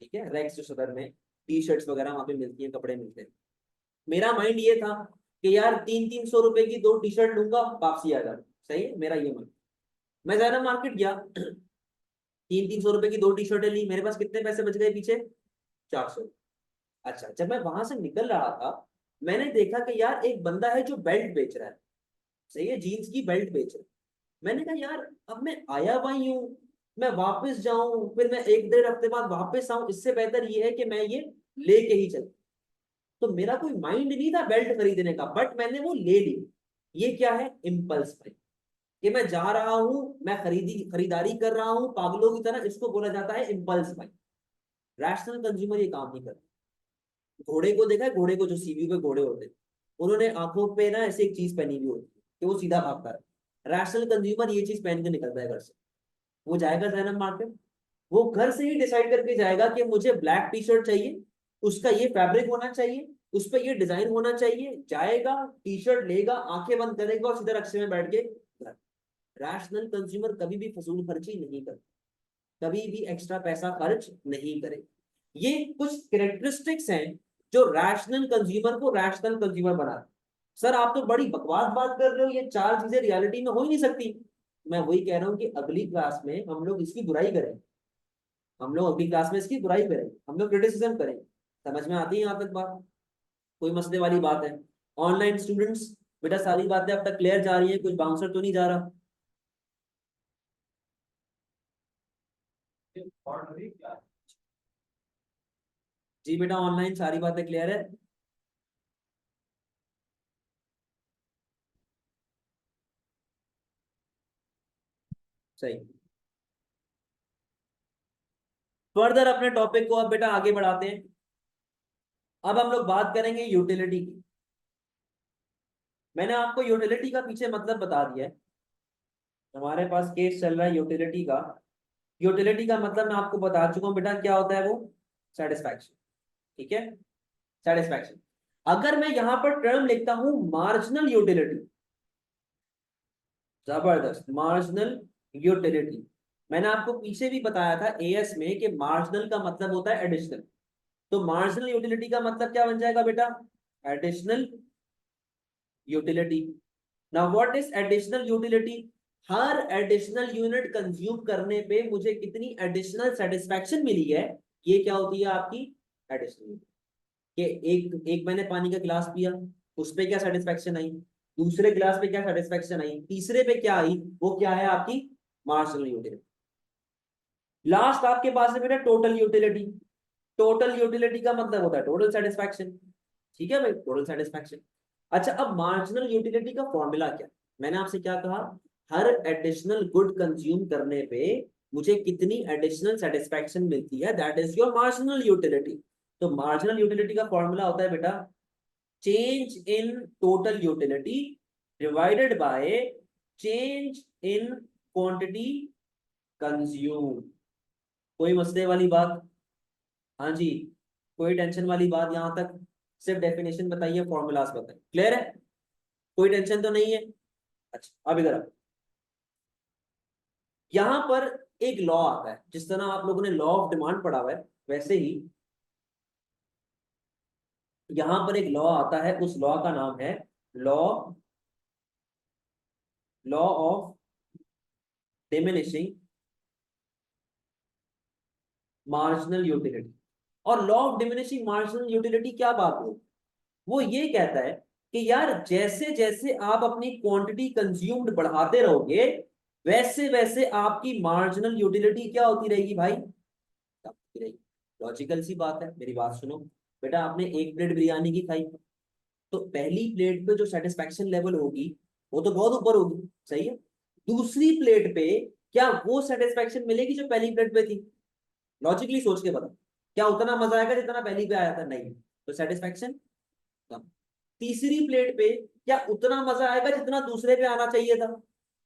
ठीक है, रैक्स जो सदर में टी शर्ट्स वगैरह वहां पे मिलती हैं, कपड़े मिलते हैं। मेरा माइंड ये था कि यार 300-300 रुपए की 2 टी शर्ट लूंगा, वापसी आ जाए। सही है मेरा ये माइंड। मैं जैना मार्केट गया, 300-300 रुपए की 2 टी शर्टें ली, मेरे पास कितने पैसे बच गए पीछे? 400। अच्छा, जब मैं वहां से निकल रहा था मैंने देखा कि यार एक बंदा है जो बेल्ट बेच रहा है। सही है, जीन्स की बेल्ट बेच रहा है। मैंने कहा यार अब मैं आया वही हूँ, मैं वापस जाऊं फिर मैं 1-1.5 हफ्ते बाद वापस आऊं, इससे बेहतर ये है कि मैं ये लेके ही चल। तो मेरा कोई माइंड नहीं था बेल्ट खरीदने का, बट मैंने वो ले ली। ये क्या है? Impulse buying. कि मैं जा रहा हूं, मैं खरीदारी कर रहा हूं पागलों की तरह, इसको बोला जाता है इम्पल्स बाइंग। रैशनल कंज्यूमर ये काम नहीं करता। घोड़े को देखा है? घोड़े को, जो सीवी पे घोड़े होते हैं, उन्होंने आंखों पे ना ऐसे एक चीज पहनी हुई होती है कि वो सीधा भागता है। रैशनल कंज्यूमर ये चीज पहन के निकलता है घर से। वो जाएगा जैनब मार्केट, वो घर से ही डिसाइड करके जाएगा कि मुझे ब्लैक टी शर्ट चाहिए, उसका ये फैब्रिक होना चाहिए, उस पर ये डिजाइन होना चाहिए, जाएगा टी शर्ट लेगा, आंखें बंद करेगा और सीधा रिक्शे में बैठ के घर। रैशनल कंज्यूमर कभी भी फजूल खर्ची नहीं करता, कभी भी एक्स्ट्रा पैसा खर्च नहीं करे। ये कुछ कैरेक्टरिस्टिक्स हैं जो रैशनल कंज्यूमर को रैशनल कंज्यूमर बनाते हैं। सर आप तो बड़ी बकवास बात कर रहे हो, ये 4 चीजें रियलिटी में हो ही नहीं सकती। मैं वही कह रहा हूँ कि अगली क्लास में हम लोग इसकी बुराई करें, हम लोग अगली क्लास में इसकी बुराई करें, हम लोग क्रिटिसिज्म करें। समझ में आती है यहाँ तक बात? कोई मसले वाली बात है? ऑनलाइन स्टूडेंट्स, बेटा सारी बातें अब तक क्लियर जा रही है, कुछ बाउंसर तो नहीं जा रहा? जी बेटा ऑनलाइन सारी बातें क्लियर है? सही। फर्दर अपने टॉपिक को अब बेटा आगे बढ़ाते हैं। अब हम लोग बात करेंगे यूटिलिटी की। मैंने आपको यूटिलिटी का पीछे मतलब बता दिया है। हमारे पास केस चल रहा है यूटिलिटी का। यूटिलिटी का मतलब मैं आपको बता चुका हूं बेटा, क्या होता है वो? सेटिस्फैक्शन। ठीक है, सेटिस्फैक्शन। अगर मैं यहां पर टर्म लिखता हूं मार्जिनल यूटिलिटी, जबरदस्त, मार्जिनल यूटिलिटी। मैंने आपको पीछे भी बताया था एएस में कि मार्जिनल का मतलब होता है एडिशनल। तो मार्जिनल यूटिलिटी का मतलब क्या बन जाएगा बेटा? Additional utility. Now what is additional utility? Her additional unit consume करने पे मुझे कितनी एडिशनल सेटिस्फैक्शन मिली है, ये क्या होती है आपकी एडिशनल। कि एक एक मैंने पानी का गिलास पिया, उस पे क्या सेटिस्फैक्शन आई, दूसरे गिलास पे क्या सेटिस्फैक्शन आई, तीसरे पे क्या आई, वो क्या है आपकी मार्जिनल यूटिलिटी। लास्ट आपके पास है बेटा टोटल यूटिलिटी। टोटल यूटिलिटी का मतलब होता है टोटल सेटिस्फैक्शन। ठीक है भाई, टोटल सेटिस्फैक्शन। अच्छा, अब मार्जिनल यूटिलिटी का फॉर्मूला क्या? मैंने आपसे क्या कहा? हर एडिशनल गुड कंज्यूम करने पे मुझे कितनी एडिशनल सेटिस्फैक्शन मिलती है, that is your marginal utility. तो मार्जिनल यूटिलिटी का फॉर्मूला होता है बेटा change in total utility divided by change in quantity consume. कोई मसले वाली बात? हाँ जी, कोई टेंशन वाली बात यहां तक? सिर्फ डेफिनेशन बताइए, फॉर्मूलाज बताइए, क्लियर है? कोई टेंशन तो नहीं है? अच्छा, अब इधर आओ। यहां पर एक लॉ आता है, जिस तरह आप लोगों ने लॉ ऑफ डिमांड पढ़ा हुआ है, वैसे ही यहां पर एक लॉ आता है। उस लॉ का नाम है law law of diminishing marginal utility. और law of diminishing marginal utility क्या बात है? वो ये कहता है कि यार जैसे जैसे आप अपनी क्वांटिटी कंज्यूम्ड बढ़ाते रहोगे, वैसे वैसे आपकी मार्जिनल यूटिलिटी क्या होती रहेगी भाई? कम होती रहेगी। लॉजिकल सी बात है, मेरी बात सुनो। बेटा आपने एक प्लेट बिरयानी की खाई, तो पहली प्लेट पे जो सेटिस्फैक्शन लेवल होगी वो तो बहुत ऊपर होगी, सही है। दूसरी प्लेट पे क्या वो सेटिस्फैक्शन मिलेगी जो पहली प्लेट पे थी? लॉजिकली सोच के बताओ, क्या उतना मजा आएगा जितना पहली पे आया था? नहीं। तो सेटिस्फैक्शन कम। तीसरी प्लेट पे क्या उतना मजा आएगा जितना दूसरे पे आना चाहिए था?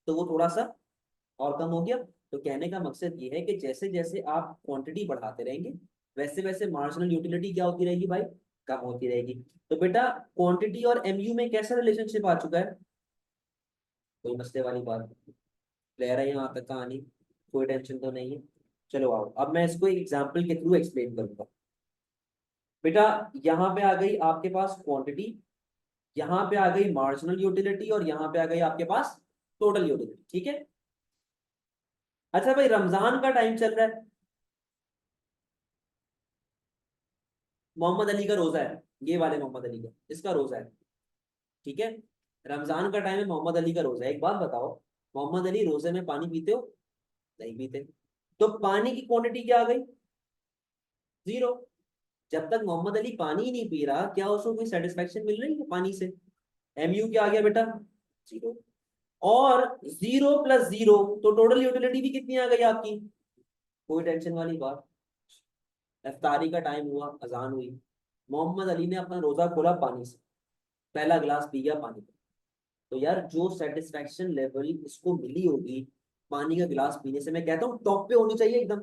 तो वो थोड़ा सा और कम हो गया। तो कहने का मकसद ये है कि जैसे जैसे आप क्वांटिटी बढ़ाते रहेंगे, वैसे वैसे मार्जिनल यूटिलिटी क्या होती रहेगी भाई? कम होती रहेगी। तो बेटा क्वांटिटी और एमयू में कैसा रिलेशनशिप आ चुका है? कोई मसले वाली बात? क्लियर है यहाँ तक कहानी? कोई टेंशन तो नहीं है? चलो आओ, अब मैं इसको एक एग्जांपल के थ्रू एक्सप्लेन करूंगा। बेटा यहाँ पे आ गई आपके पास क्वांटिटी, यहाँ पे आ गई मार्जिनल यूटिलिटी, और यहाँ पे आ गई आपके पास टोटल यूटिलिटी। ठीक है। अच्छा भाई, रमजान का टाइम चल रहा है, मोहम्मद अली का रोजा है, ये वाले मोहम्मद अली का, इसका रोजा है। ठीक है, रमजान का टाइम है, मोहम्मद अली का रोजा है। एक बात बताओ, मोहम्मद अली रोजे में पानी पीते हो? नहीं पीते। तो पानी की क्वांटिटी क्या आ गई? जीरो। जब तक मोहम्मद अली पानी ही नहीं पी रहा, क्या उसको कोई सेटिस्फेक्शन मिल रही है पानी से? एमयू क्या आ गया बेटा? जीरो। और जीरो प्लस जीरो, तो टोटल यूटिलिटी भी कितनी आ गई आपकी? कोई टेंशन वाली बात? इफ्तारी का टाइम हुआ, अजान हुई, मोहम्मद अली ने अपना रोजा खोला पानी से, पहला गिलास पी गया पानी का। तो यार जो सेटिस्फेक्शन लेवल इसको मिली होगी पानी का गिलास पीने से, मैं कहता हूँ टॉप पे होनी चाहिए, एकदम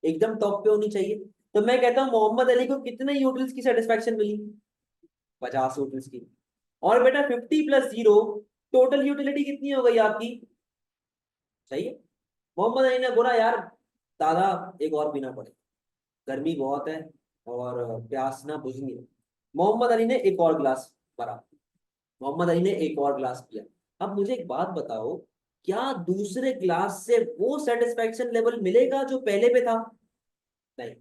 एकदम टॉप पे होनी चाहिए। तो मैं कहता हूँ मोहम्मद अली को कितने यूटिल्स की सेटिस्फेक्शन मिली? 50 यूटिल्स की। और बेटा 50 प्लस 0, टोटल यूटिलिटी कितनी हो गई आपकी? सही है। मोहम्मद अली ने बोला यार दादा एक और पीना पड़े, गर्मी बहुत है और प्यास ना बुझ नहीं रही। मोहम्मद अली ने एक और गिलास भरा, मोहम्मद अली ने एक और ग्लास पिया। अब मुझे एक बात बताओ, क्या दूसरे ग्लास से वो सेटिस्फेक्शन लेवल मिलेगा जो पहले पे था? नहीं।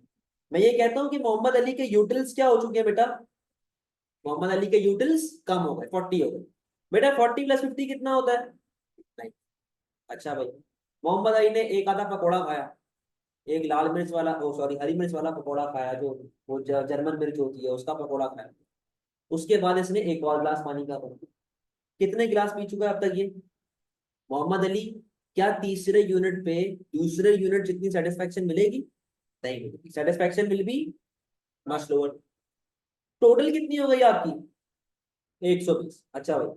मैं ये कहता हूं कि मोहम्मद अली के यूटिल्स क्या हो चुके हैं बेटा? मोहम्मद अली के यूटिल्स कम हो गए, 40 हो गए। बेटा 40 + 50 कितना होता है? नहीं। अच्छा भाई, मोहम्मद अली ने एक आधा पकौड़ा खाया, एक लाल मिर्च वाला, ओ सॉरी हरी मिर्च वाला पकौड़ा खाया, जो वो जर्मन मिर्च होती है उसका पकौड़ा खाया। उसके बाद इसने एक और गिलास पानी का पी। कितने गिलास पी चुका है अब तक ये मोहम्मद अली? क्या तीसरे यूनिट पे दूसरे यूनिट जितनी सेटिस्फेक्शन मिलेगी? नहीं मिलेगी। Satisfaction will be much lower. Total कितनी हो गई आपकी? 120। अच्छा भाई,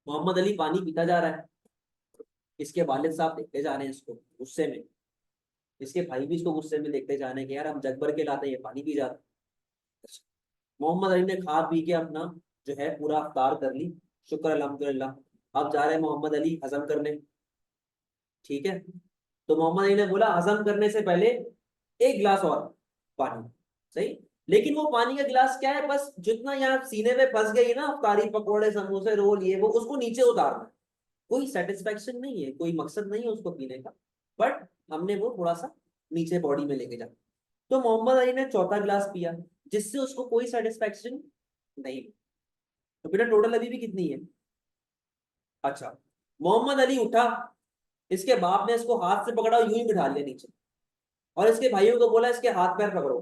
मोहम्मद अली पानी पीता जा रहा है, इसके वालिद साहब देखते जा रहे हैं इसको गुस्से में, इसके भाई भी इसको गुस्से में देखते जा रहे हैं कि यार हम जग भर के लाते हैं, ये पानी पी जाता है। मोहम्मद अली ने खा पी के अपना जो है पूरा अफ्तार कर ली, शुक्र अल्हम्दुलिल्लाह। अब जा रहे हैं मोहम्मद अली हजम करने, ठीक है। तो मोहम्मद अली ने बोला हजम करने से पहले एक गिलास और पानी, सही। लेकिन वो पानी का गिलास क्या है, बस जितना यहाँ सीने में फंस गई ना अफ्तारी, पकोड़े समोसे रोल ये वो, उसको नीचे उतारना है। कोई सेटिस्फेक्शन नहीं है, कोई मकसद नहीं है उसको पीने का, बट हमने वो थोड़ा सा नीचे बॉडी में लेके जाना। तो मोहम्मद अली ने चौथा गिलास पिया, जिससे उसको कोई सेटिस्फेक्शन नहीं। तो बेटा टोटल अभी भी कितनी है? अच्छा, मोहम्मद अली उठा, इसके बाप ने इसको हाथ से पकड़ा और यूं ही बिठा लिया नीचे, और इसके भाइयों को बोला इसके हाथ पैर पकड़ो।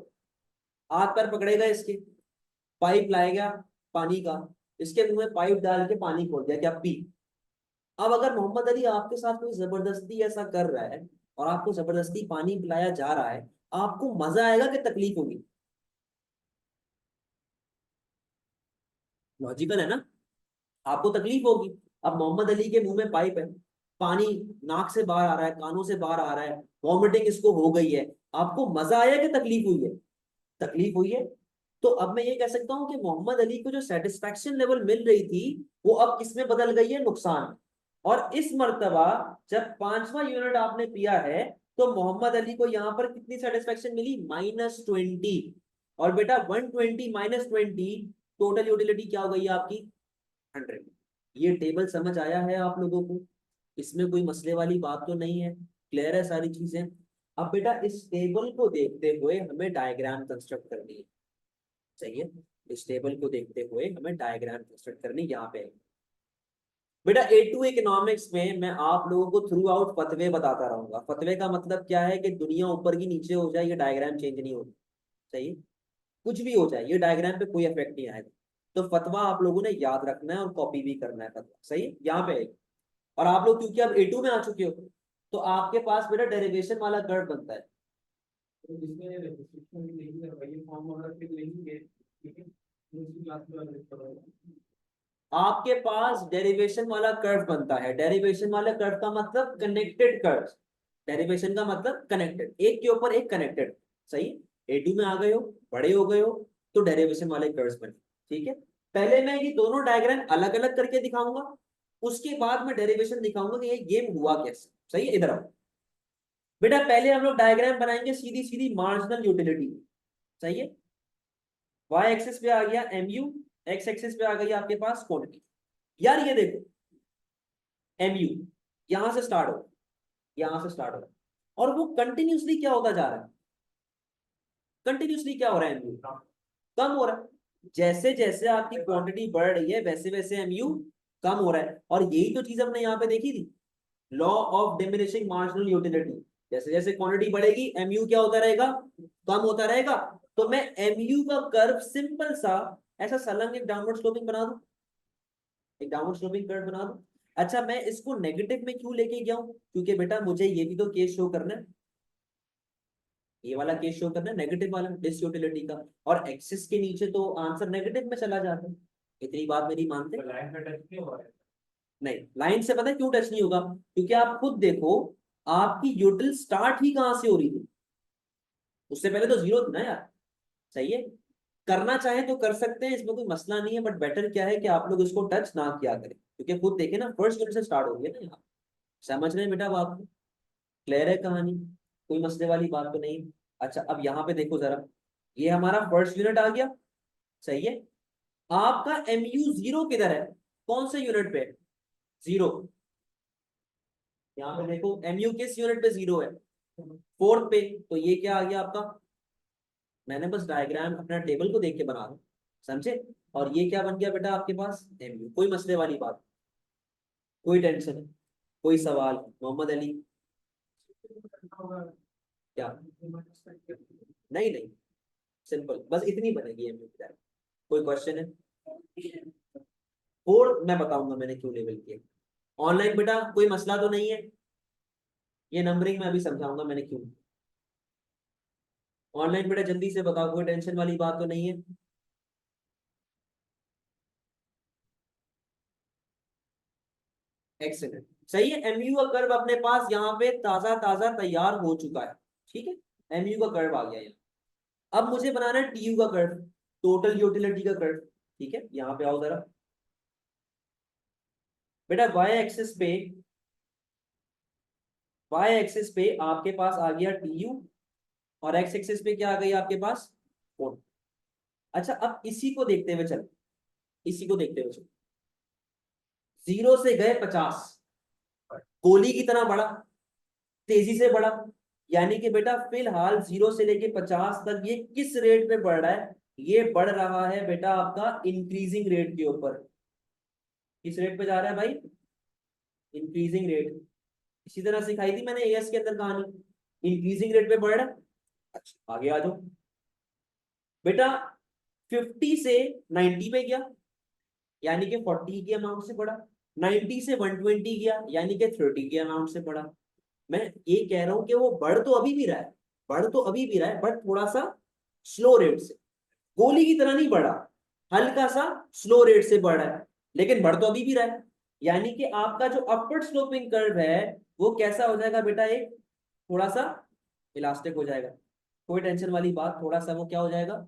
हाथ पैर पकड़ेगा इसके, पाइप लाएगा पानी का, इसके मुंह में पाइप डाल के पानी खोल दिया, क्या पी। अब अगर मोहम्मद अली आपके साथ कोई जबरदस्ती ऐसा कर रहा है और आपको जबरदस्ती पानी पिलाया जा रहा है, आपको मजा आएगा कि तकलीफ होगी? लॉजिकल है ना, आपको तकलीफ होगी। अब मोहम्मद अली के मुंह में पाइप है, पानी नाक से बाहर आ रहा है, कानों से बाहर आ रहा है, वॉमिटिंग इसको हो गई है, आपको मजा आया कि तकलीफ हुई है? तकलीफ हुई है। तो अब मैं ये कह सकता हूं कि मोहम्मद अली को जो सेटिस्फैक्शन लेवल मिल रही थी, वो अब किसमें बदल गई है? नुकसान। और इस मर्तबा जब पांचवा यूनिट आपने पिया है, तो मोहम्मद अली को यहां पर कितनी सेटिस्फेक्शन मिली? -20। और बेटा 120 -20, टोटल यूटिलिटी क्या हो गई आपकी? 100। ये टेबल समझ आया है आप लोगों को? इसमें कोई मसले वाली बात तो नहीं है, क्लियर है सारी चीजें? अब बेटा इस टेबल को देखते हुए हमें डायग्राम कंस्ट्रक्ट करनी है, चाहिए। इस टेबल को देखते हुए हमें डायग्राम कंस्ट्रक्ट करनी, यहाँ पे बेटा A2 इकोनॉमिक्स में मैं आप लोगों को थ्रू आउट फतवे बताता रहूंगा। फतवे का मतलब क्या है कि दुनिया ऊपर की नीचे हो जाए, ये डायग्राम चेंज नहीं होगी, चाहिए। कुछ भी हो जाए, ये डायग्राम पे कोई इफेक्ट नहीं आएगा। तो फतवा आप लोगों ने याद रखना है और कॉपी भी करना है फतवा, सही यहाँ पे है। और आप लोग क्योंकि अब A2 में आ चुके हो, तो आपके पास बेटा डेरिवेशन वाला कर्व बनता है। तो जिसमें restriction भी नहीं है, वही फॉर्म अगर फिर नहीं है, ठीक है, दूसरी क्लास में अलग करोगे। आपके पास डेरिवेशन वाला कर्व बनता है। डेरिवेशन वाले कर्व का मतलब कनेक्टेड कर्व। डेरिवेशन का मतलब कनेक्टेड, एक के ऊपर एक कनेक्टेड, सही। A2 में आ गए हो, बड़े हो गए हो, तो डेरिवेशन वाले कर्व्स बने, ठीक है। पहले मैं ये दोनों डायग्राम अलग अलग करके दिखाऊंगा, उसके बाद मैं डेरिवेशन दिखाऊंगा कि ये गेम हुआ कैसे, सही है। इधर आओ बेटा, पहले हम लोग डायग्राम बनाएंगे सीधी सीधी मार्जिनल यूटिलिटी, सही है। वाई एक्सिस पे आ गया MU, एक्स एक्सिस पे आ गई आपके पास क्वांटिटी। यार ये देखो, MU यहां से स्टार्ट हो, यहां से स्टार्ट हो, और वो कंटिन्यूसली क्या होता जा रहा है? कंटिन्यूसली क्या हो रहा है? MU कम हो रहा है। जैसे जैसे आपकी क्वांटिटी बढ़ रही है, वैसे वैसे MU कम हो रहा है। और यही तो चीज हमने यहाँ पे देखी थी, law of diminishing marginal utility. जैसे जैसे क्वांटिटी बढ़ेगी, MU क्या होता रहेगा? कम होता रहेगा। तो मैं MU का कर्व सिंपल सा ऐसा सलंग एक डाउनवर्ड स्लोपिंग बना दूं, एक डाउनवर्ड स्लोपिंग कर्व बना दूं। अच्छा, मैं इसको नेगेटिव में क्यों लेके गया हूं? क्योंकि बेटा मुझे ये भी तो केस शो करना है, ये वाला केस शो करना है, नेगेटिव वाला डिस यूटिलिटी का। और एक्सिस के नीचे तो आंसर नेगेटिव में चला जाता है। इतनी बात मेरी मानते? लाइन पे टच क्यों हो रहा है? नहीं, लाइन से पता है क्यों टच नहीं होगा? क्योंकि आप खुद देखो, आपकी यूटिल स्टार्ट ही कहां से हो रही थी? उससे पहले तो जीरो थी ना यार, सही है। करना चाहे तो कर सकते हैं, इसमें कोई मसला नहीं है, बट बेटर क्या है कि आप लोग इसको टच ना किया करें, क्योंकि खुद देखे ना फर्स्ट यूनिट से स्टार्ट हो गई है ना यहाँ। समझ रहे हैं बेटा बात को? क्लियर है कहानी? कोई मसले वाली बात तो नहीं। अच्छा, अब यहाँ पे देखो जरा, ये हमारा फर्स्ट यूनिट आ गया, सही है। आपका MU जीरो किधर है? कौन से यूनिट पे? जीरो। यहाँ पे देखो MU किस यूनिट पे जीरो है? फोर्थ पे। तो ये क्या आ गया आपका? मैंने बस डायग्राम अपना टेबल को देख के बना रहा हूँ, समझे। और ये क्या बन गया बेटा आपके पास, एमयू। कोई मसले वाली बात, कोई टेंशन है, कोई सवाल, मोहम्मद अली? क्या? नहीं नहीं, सिंपल, बस इतनी बनेगी एमयू की। कोई क्वेश्चन है? और मैं बताऊंगा मैंने क्यों लेवल किया। ऑनलाइन बेटा कोई मसला तो नहीं है, ये नंबरिंग में अभी समझाऊंगा मैंने क्यों। ऑनलाइन बेटा जल्दी से बताओ, कोई टेंशन वाली बात तो नहीं है? एक्सीलेंट, सही है। एमयू का कर्व अपने पास यहाँ पे ताजा ताजा तैयार हो चुका है, ठीक है। एमयू का कर्व आ गया यहाँ। अब मुझे बनाना है टीयू का कर्व, टोटल यूटिलिटी का कर्व, ठीक है। यहाँ पे आओ जरा बेटा, वाई एक्सिस पे आपके पास आ गया टीयू, और एक्स एक्सिस पे क्या आ गई आपके पास, कोण। अच्छा, अब इसी को देखते हुए चलो, इसी को देखते हुए चलो। 0 से गए 50, गोली की तरह बढ़ा, तेजी से बढ़ा। यानी कि बेटा फिलहाल 0 से लेके 50 तक ये किस रेट पे बढ़ रहा है, ये बढ़ रहा है बेटा आपका इंक्रीजिंग रेट के ऊपर। किस रेट पे जा रहा है भाई, इंक्रीजिंग रेट। इसी तरह सिखाई थी मैंने एएस के अंदर कहानी, इंक्रीजिंग रेट पे बढ़ रहा है। अच्छा आगे आ जाओ बेटा, 50 से 90 पे गया, यानी कि 40 के अमाउंट से बढ़ा। 90 से 120 गया, यानी कि 30 के अमाउंट से बढ़ा। मैं ये कह रहा हूं कि वो बढ़ तो अभी भी रहा है, बढ़ तो अभी भी रहा है, बट थोड़ा सा स्लो रेट से। गोली की तरह नहीं बढ़ा, हल्का सा स्लो रेट से बढ़ रहा है, लेकिन बढ़ तो अभी भी रहा है। यानी कि आपका जो अपवर्ड स्लोपिंग कर्व है वो कैसा हो जाएगा बेटा, एक थोड़ा सा इलास्टिक हो जाएगा। कोई टेंशन वाली बात, थोड़ा सा वो क्या हो जाएगा,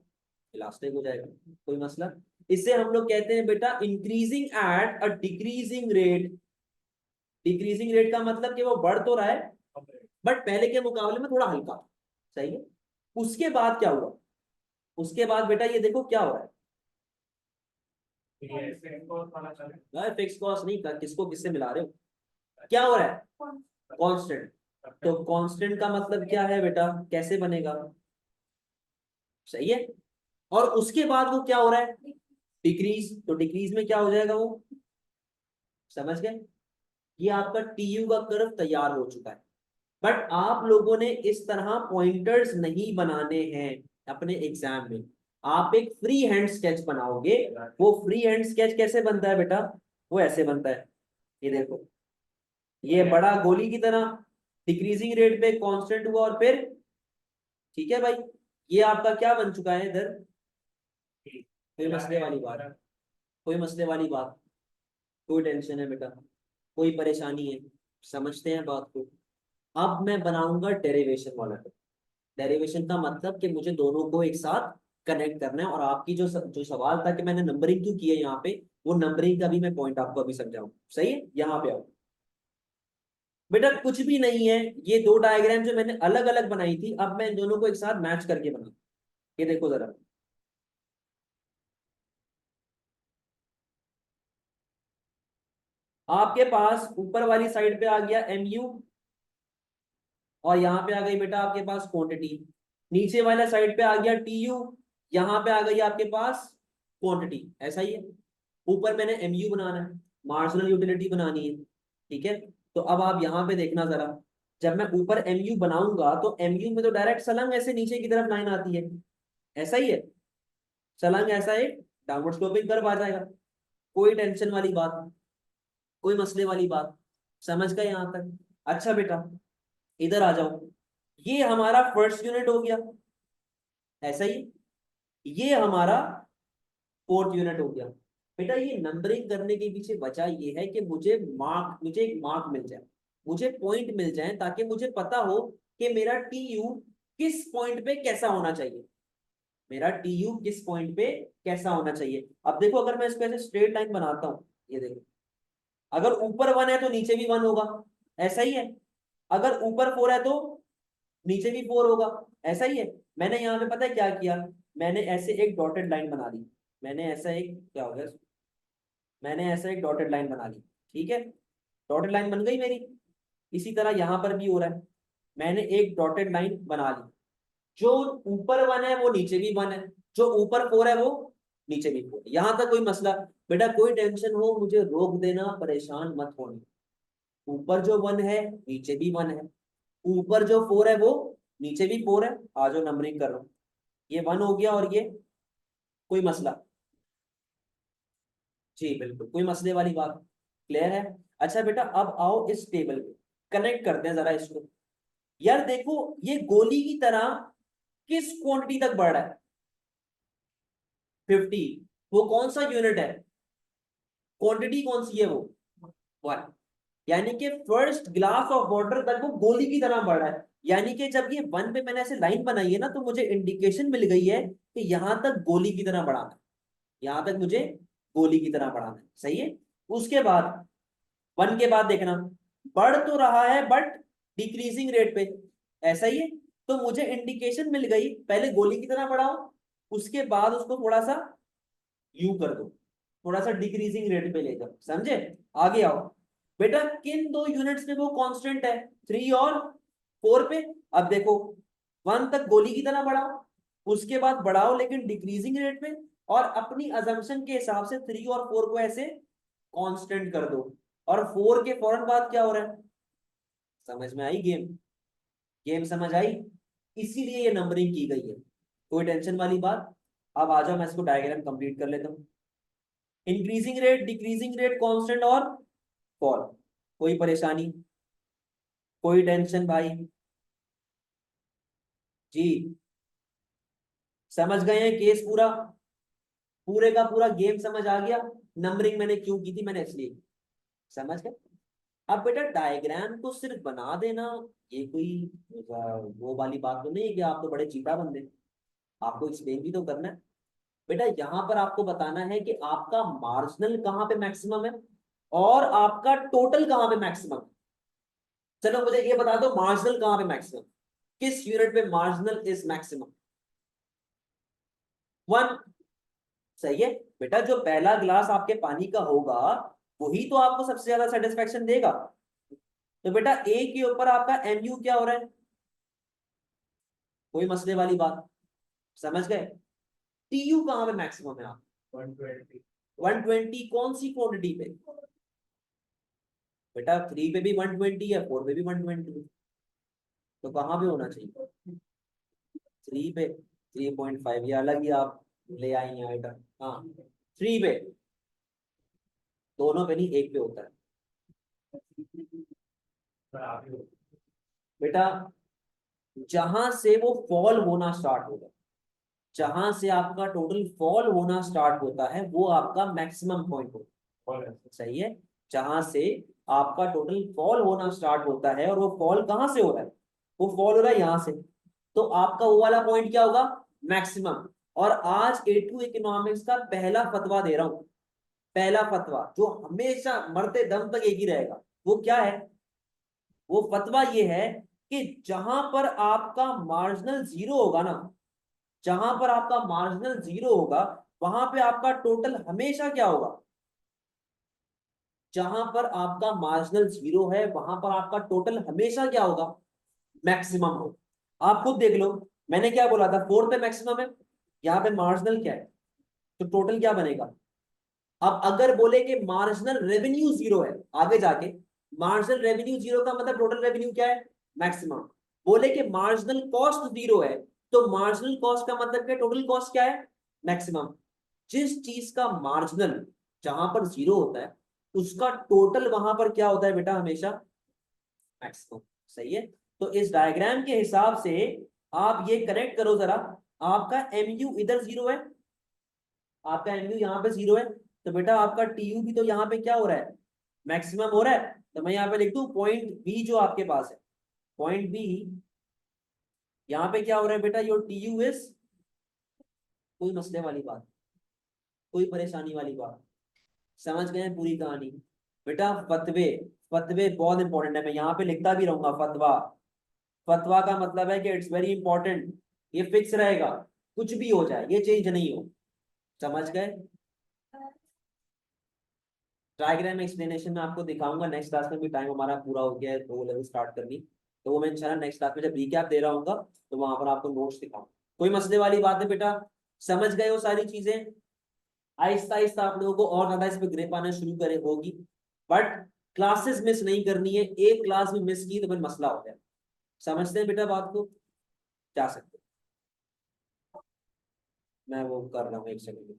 इलास्टिक हो जाएगा। कोई मसला? इसे हम लोग कहते हैं बेटा increasing at a decreasing rate. Decreasing rate का मतलब कि वो बढ़ तो रहा है, बट पहले के मुकाबले में थोड़ा हल्का, सही है। उसके बाद क्या हुआ, उसके बाद बेटा ये देखो क्या हो रहा है, फिक्स कॉस्ट नहीं कर, किसको किससे मिला रहे हो, क्या हो रहा है, कांस्टेंट। तो कांस्टेंट का मतलब क्या है बेटा, कैसे बनेगा, सही है। और उसके बाद वो क्या हो रहा है, डिक्रीज। तो डिक्रीज में क्या हो जाएगा वो, समझ गए। ये आपका टीयू का कर्व तैयार हो चुका है। बट आप लोगों ने इस तरह पॉइंटर्स नहीं बनाने हैं अपने एग्जाम में। आप एक फ्री हैंड स्केच बनाओगे। वो फ्री हैंड स्केच कैसे बनता है बेटा, वो ऐसे बनता है, ये देखो। ये बड़ा गोली की तरह डिक्रीजिंग रेट पे कांस्टेंट हुआ, और फिर ठीक है भाई, ये आपका क्या बन चुका है इधर। कोई मसले वाली बात, कोई मसले वाली बात, कोई टेंशन है बेटा, कोई परेशानी है, समझते हैं बात को। अब मैं बनाऊंगा डेरिवेशन वाला। डेरिवेशन का मतलब कि मुझे दोनों को एक साथ कनेक्ट करना है, और आपकी जो सवाल था कि मैंने नंबरिंग क्यों की है यहाँ पे, वो नंबरिंग का भी मैं पॉइंट आपको अभी समझाऊं, सही है। यहाँ पे आओ बेटा, कुछ भी नहीं है। ये दो डायग्राम जो मैंने अलग अलग बनाई थी, अब मैं इन दोनों को एक साथ मैच करके बना। ये देखो जरा, आपके पास ऊपर वाली साइड पे आ गया एमयू, और यहाँ पे आ गई बेटा आपके पास क्वांटिटी। नीचे वाला साइड पे आ गया टीयू, यहाँ पे आ गई आपके पास क्वांटिटी, ऐसा ही है। ऊपर मैंने एमयू बनाना है, मार्जिनल यूटिलिटी बनानी है, ठीक है। तो अब आप यहाँ पे देखना जरा, जब मैं ऊपर एमयू बनाऊंगा तो एमयू में तो डायरेक्ट सलंग ऐसे नीचे की तरफ लाइन आती है, ऐसा ही है। सलंग ऐसा एक डाउनवर्ड स्लोपिंग कर्व आ जाएगा। कोई टेंशन वाली बात, कोई मसले वाली बात, समझ गए यहाँ तक। अच्छा बेटा, इधर आ जाओ। ये हमारा फर्स्ट यूनिट हो गया, ऐसा ही। ये हमारा फोर्थ यूनिट हो गया। बेटा ये नंबरिंग करने के पीछे वजह ये है कि मुझे एक मार्क मिल जाए, मुझे पॉइंट मिल जाए, ताकि मुझे पता हो कि मेरा टी यू किस पॉइंट पे कैसा होना चाहिए, मेरा टी यू किस पॉइंट पे कैसा होना चाहिए। अब देखो, अगर मैं इसको ऐसे स्ट्रेट लाइन बनाता हूँ, ये देखो, अगर ऊपर 1 है तो नीचे भी 1 होगा, ऐसा ही है। अगर ऊपर 4 है तो नीचे भी 4 होगा, ऐसा ही है। मैंने यहाँ पे पता है क्या किया, मैंने ऐसे एक डॉटेड लाइन बना दी। मैंने ऐसा एक क्या हो गया, मैंने ऐसा एक डॉटेड लाइन बना ली, ठीक है। डॉटेड लाइन बन गई मेरी। इसी तरह यहाँ पर भी हो रहा है, मैंने एक डॉटेड लाइन बना ली, जो ऊपर 1 है वो नीचे भी 1 है, जो ऊपर 4 है वो नीचे भी 4 है। यहां तक कोई मसला? बेटा कोई टेंशन हो मुझे रोक देना, परेशान मत होना। ऊपर जो 1 है नीचे भी 1 है, ऊपर जो 4 है वो नीचे भी 4 है। आ जाओ नंबरिंग कर रहा हूं। ये 1 हो गया और ये, कोई मसला? जी बिल्कुल, कोई मसले वाली बात, क्लियर है। अच्छा बेटा अब आओ इस टेबल पे, कनेक्ट करते हैं जरा इसको। यार देखो ये गोली की तरह किस क्वांटिटी तक बढ़ रहा है? 50। वो कौन सा यूनिट है? क्वांटिटी कौन सी है वो? 1। यानी कि फर्स्ट ग्लास ऑफ वाटर तक वो गोली की तरह बढ़ रहा है। यानी कि जब ये 1 पे मैंने ऐसे लाइन बनाई है ना, तो मुझे इंडिकेशन मिल गई है कि यहां तक गोली की तरह बढ़ाना है, यहां तक मुझे गोली की तरह बढ़ाना है। सही है। उसके बाद 1 के बाद देखना, बढ़ तो रहा है बट डिक्रीजिंग रेट पे, ऐसा ही है। तो मुझे इंडिकेशन मिल गई, पहले गोली की तरह बढ़ाओ, उसके बाद उसको थोड़ा सा यू कर दो, थोड़ा सा डिक्रीजिंग रेट पे ले जाओ। समझे? आगे आओ बेटा, किन दो यूनिट्स में वो कांस्टेंट है? 3 और 4 पे। अब देखो 1 तक गोली की तरह बढ़ाओ, उसके बाद बढ़ाओ लेकिन डिक्रीजिंग रेट पे, और अपनी अजम्पशन के हिसाब से 3 और 4 को ऐसे कांस्टेंट कर दो। और 4 के फौरन बाद क्या हो रहा है? समझ में आई गेम? गेम समझ आई? इसीलिए ये नंबरिंग की गई है, कोई टेंशन वाली बात? अब आ जाओ मैं इसको डायग्राम कंप्लीट कर लेता हूँ। Increasing rate, decreasing rate, constant और फॉल। कोई परेशानी, कोई टेंशन भाई? जी समझ गए हैं केस पूरा? पूरे का पूरा गेम समझ आ गया? नंबरिंग मैंने क्यों की थी, मैंने इसलिए। समझ गए? अब बेटा डायग्राम को सिर्फ बना देना, ये कोई वो वाली बात तो नहीं है कि आप तो बड़े चीटा बंदे, आपको एक्सप्लेन भी तो करना है। बेटा यहाँ पर आपको बताना है कि आपका मार्जिनल कहाँ पे मैक्सिमम है और आपका टोटल कहाँ पे मैक्सिमम है। चलो मुझे ये बता दो, मार्जिनल कहाँ पे मैक्सिमम, किस यूनिट पे मार्जिनल इज मैक्सिमम? 1। सही है। बेटा जो पहला ग्लास आपके पानी का होगा वही तो आपको सबसे ज्यादा सेटिस्फेक्शन देगा। तो बेटा ए के ऊपर आपका एमयू क्या हो रहा है? कोई मसले वाली बात? समझ गए? टीयू कहाँ पे मैक्सिमम है? आप 120। 120 कौन सी क्वांटिटी पे? बेटा 3 पे भी 120 है, 4 पे भी 120, तो कहाँ पे होना चाहिए? 3 पे। 3.5 ये अलग ही आप ले आई हैं आइटम। हाँ 3 पे, दोनों पे नहीं, एक पे होता है। बेटा जहां से वो फॉल होना स्टार्ट होगा, जहां से आपका टोटल फॉल होना स्टार्ट होता है वो आपका मैक्सिमम पॉइंट होगा। सही है। जहां से आपका टोटल फॉल होना स्टार्ट होता है, और वो फॉल कहां से हो रहा है? वो फॉल हो रहा है यहां से, तो आपका वो वाला पॉइंट क्या होगा? मैक्सिमम। और आज A2 इकोनॉमिक्स का पहला फतवा दे रहा हूं, पहला फतवा जो हमेशा मरते दम तक एक ही रहेगा। वो क्या है? वो फतवा ये है कि जहां पर आपका मार्जिनल जीरो होगा ना, जहां पर आपका मार्जिनल जीरो होगा वहां पे आपका टोटल हमेशा क्या होगा? जहां पर आपका मार्जिनल जीरो है वहां पर आपका टोटल हमेशा क्या होगा? मैक्सिमम होगा। आप खुद देख लो, मैंने क्या बोला था? 4 पे मैक्सिमम है, यहाँ पे मार्जिनल क्या है, तो टोटल क्या बनेगा? अब अगर बोले कि मार्जिनल रेवेन्यू जीरो है, आगे जाके मार्जिनल रेवेन्यू जीरो का मतलब टोटल रेवेन्यू क्या है? मैक्सिमम। बोले कि मार्जिनल कॉस्ट जीरो है, तो मार्जिनल कॉस्ट का मतलब क्या? टोटल कॉस्ट क्या है? मैक्सिमम। जिस चीज का मार्जिनल जहां पर जीरो होता है उसका टोटल वहां पर क्या होता है बेटा? हमेशा मैक्सिमम। सही है। तो इस डायग्राम के हिसाब से आप ये कनेक्ट करो जरा, आपका एमयू इधर जीरो है, आपका एमयू यहाँ पे जीरो है, तो बेटा आपका टीयू भी तो यहाँ पे क्या हो रहा है? मैक्सिमम हो रहा है। तो मैं यहाँ पे लिख दूं पॉइंट बी जो आपके पास है, पॉइंट बी, यहाँ पे क्या हो रहा है बेटा? योर टीयू इज, कोई मसले वाली बात, कोई परेशानी वाली बात? समझ गए हैं पूरी कहानी? बेटा फतवे, फतवे बहुत इंपॉर्टेंट है, मैं यहाँ पे लिखता भी रहूंगा फतवा। फतवा का मतलब है कि इट्स वेरी इंपॉर्टेंट, ये फिक्स रहेगा, कुछ भी हो जाए ये चेंज नहीं हो। समझ गए? डायग्राम एक्सप्लेनेशन में आपको दिखाऊंगा नेक्स्ट क्लास में भी, टाइम हमारा पूरा हो गया है तो वो लेवल स्टार्ट करनी। तो वो मैं इंशाल्लाह नेक्स्ट क्लास में जब रिकैप दे रहा हूँ तो वहां पर आपको नोट्स दिखाऊंगा। कोई मसले वाली बात है बेटा? समझ गए वो सारी चीजें? आहिस्ता आहिस्ता आप लोगों को और ज्यादा इस पे ग्रिप आना शुरू करे होगी, बट क्लासेस मिस नहीं करनी है। एक क्लास भी मिस की तो फिर मसला हो जाए। समझते हैं बेटा बात को? जा सकते हैं। मैं वो कर रहा हूँ, एक सेकंड।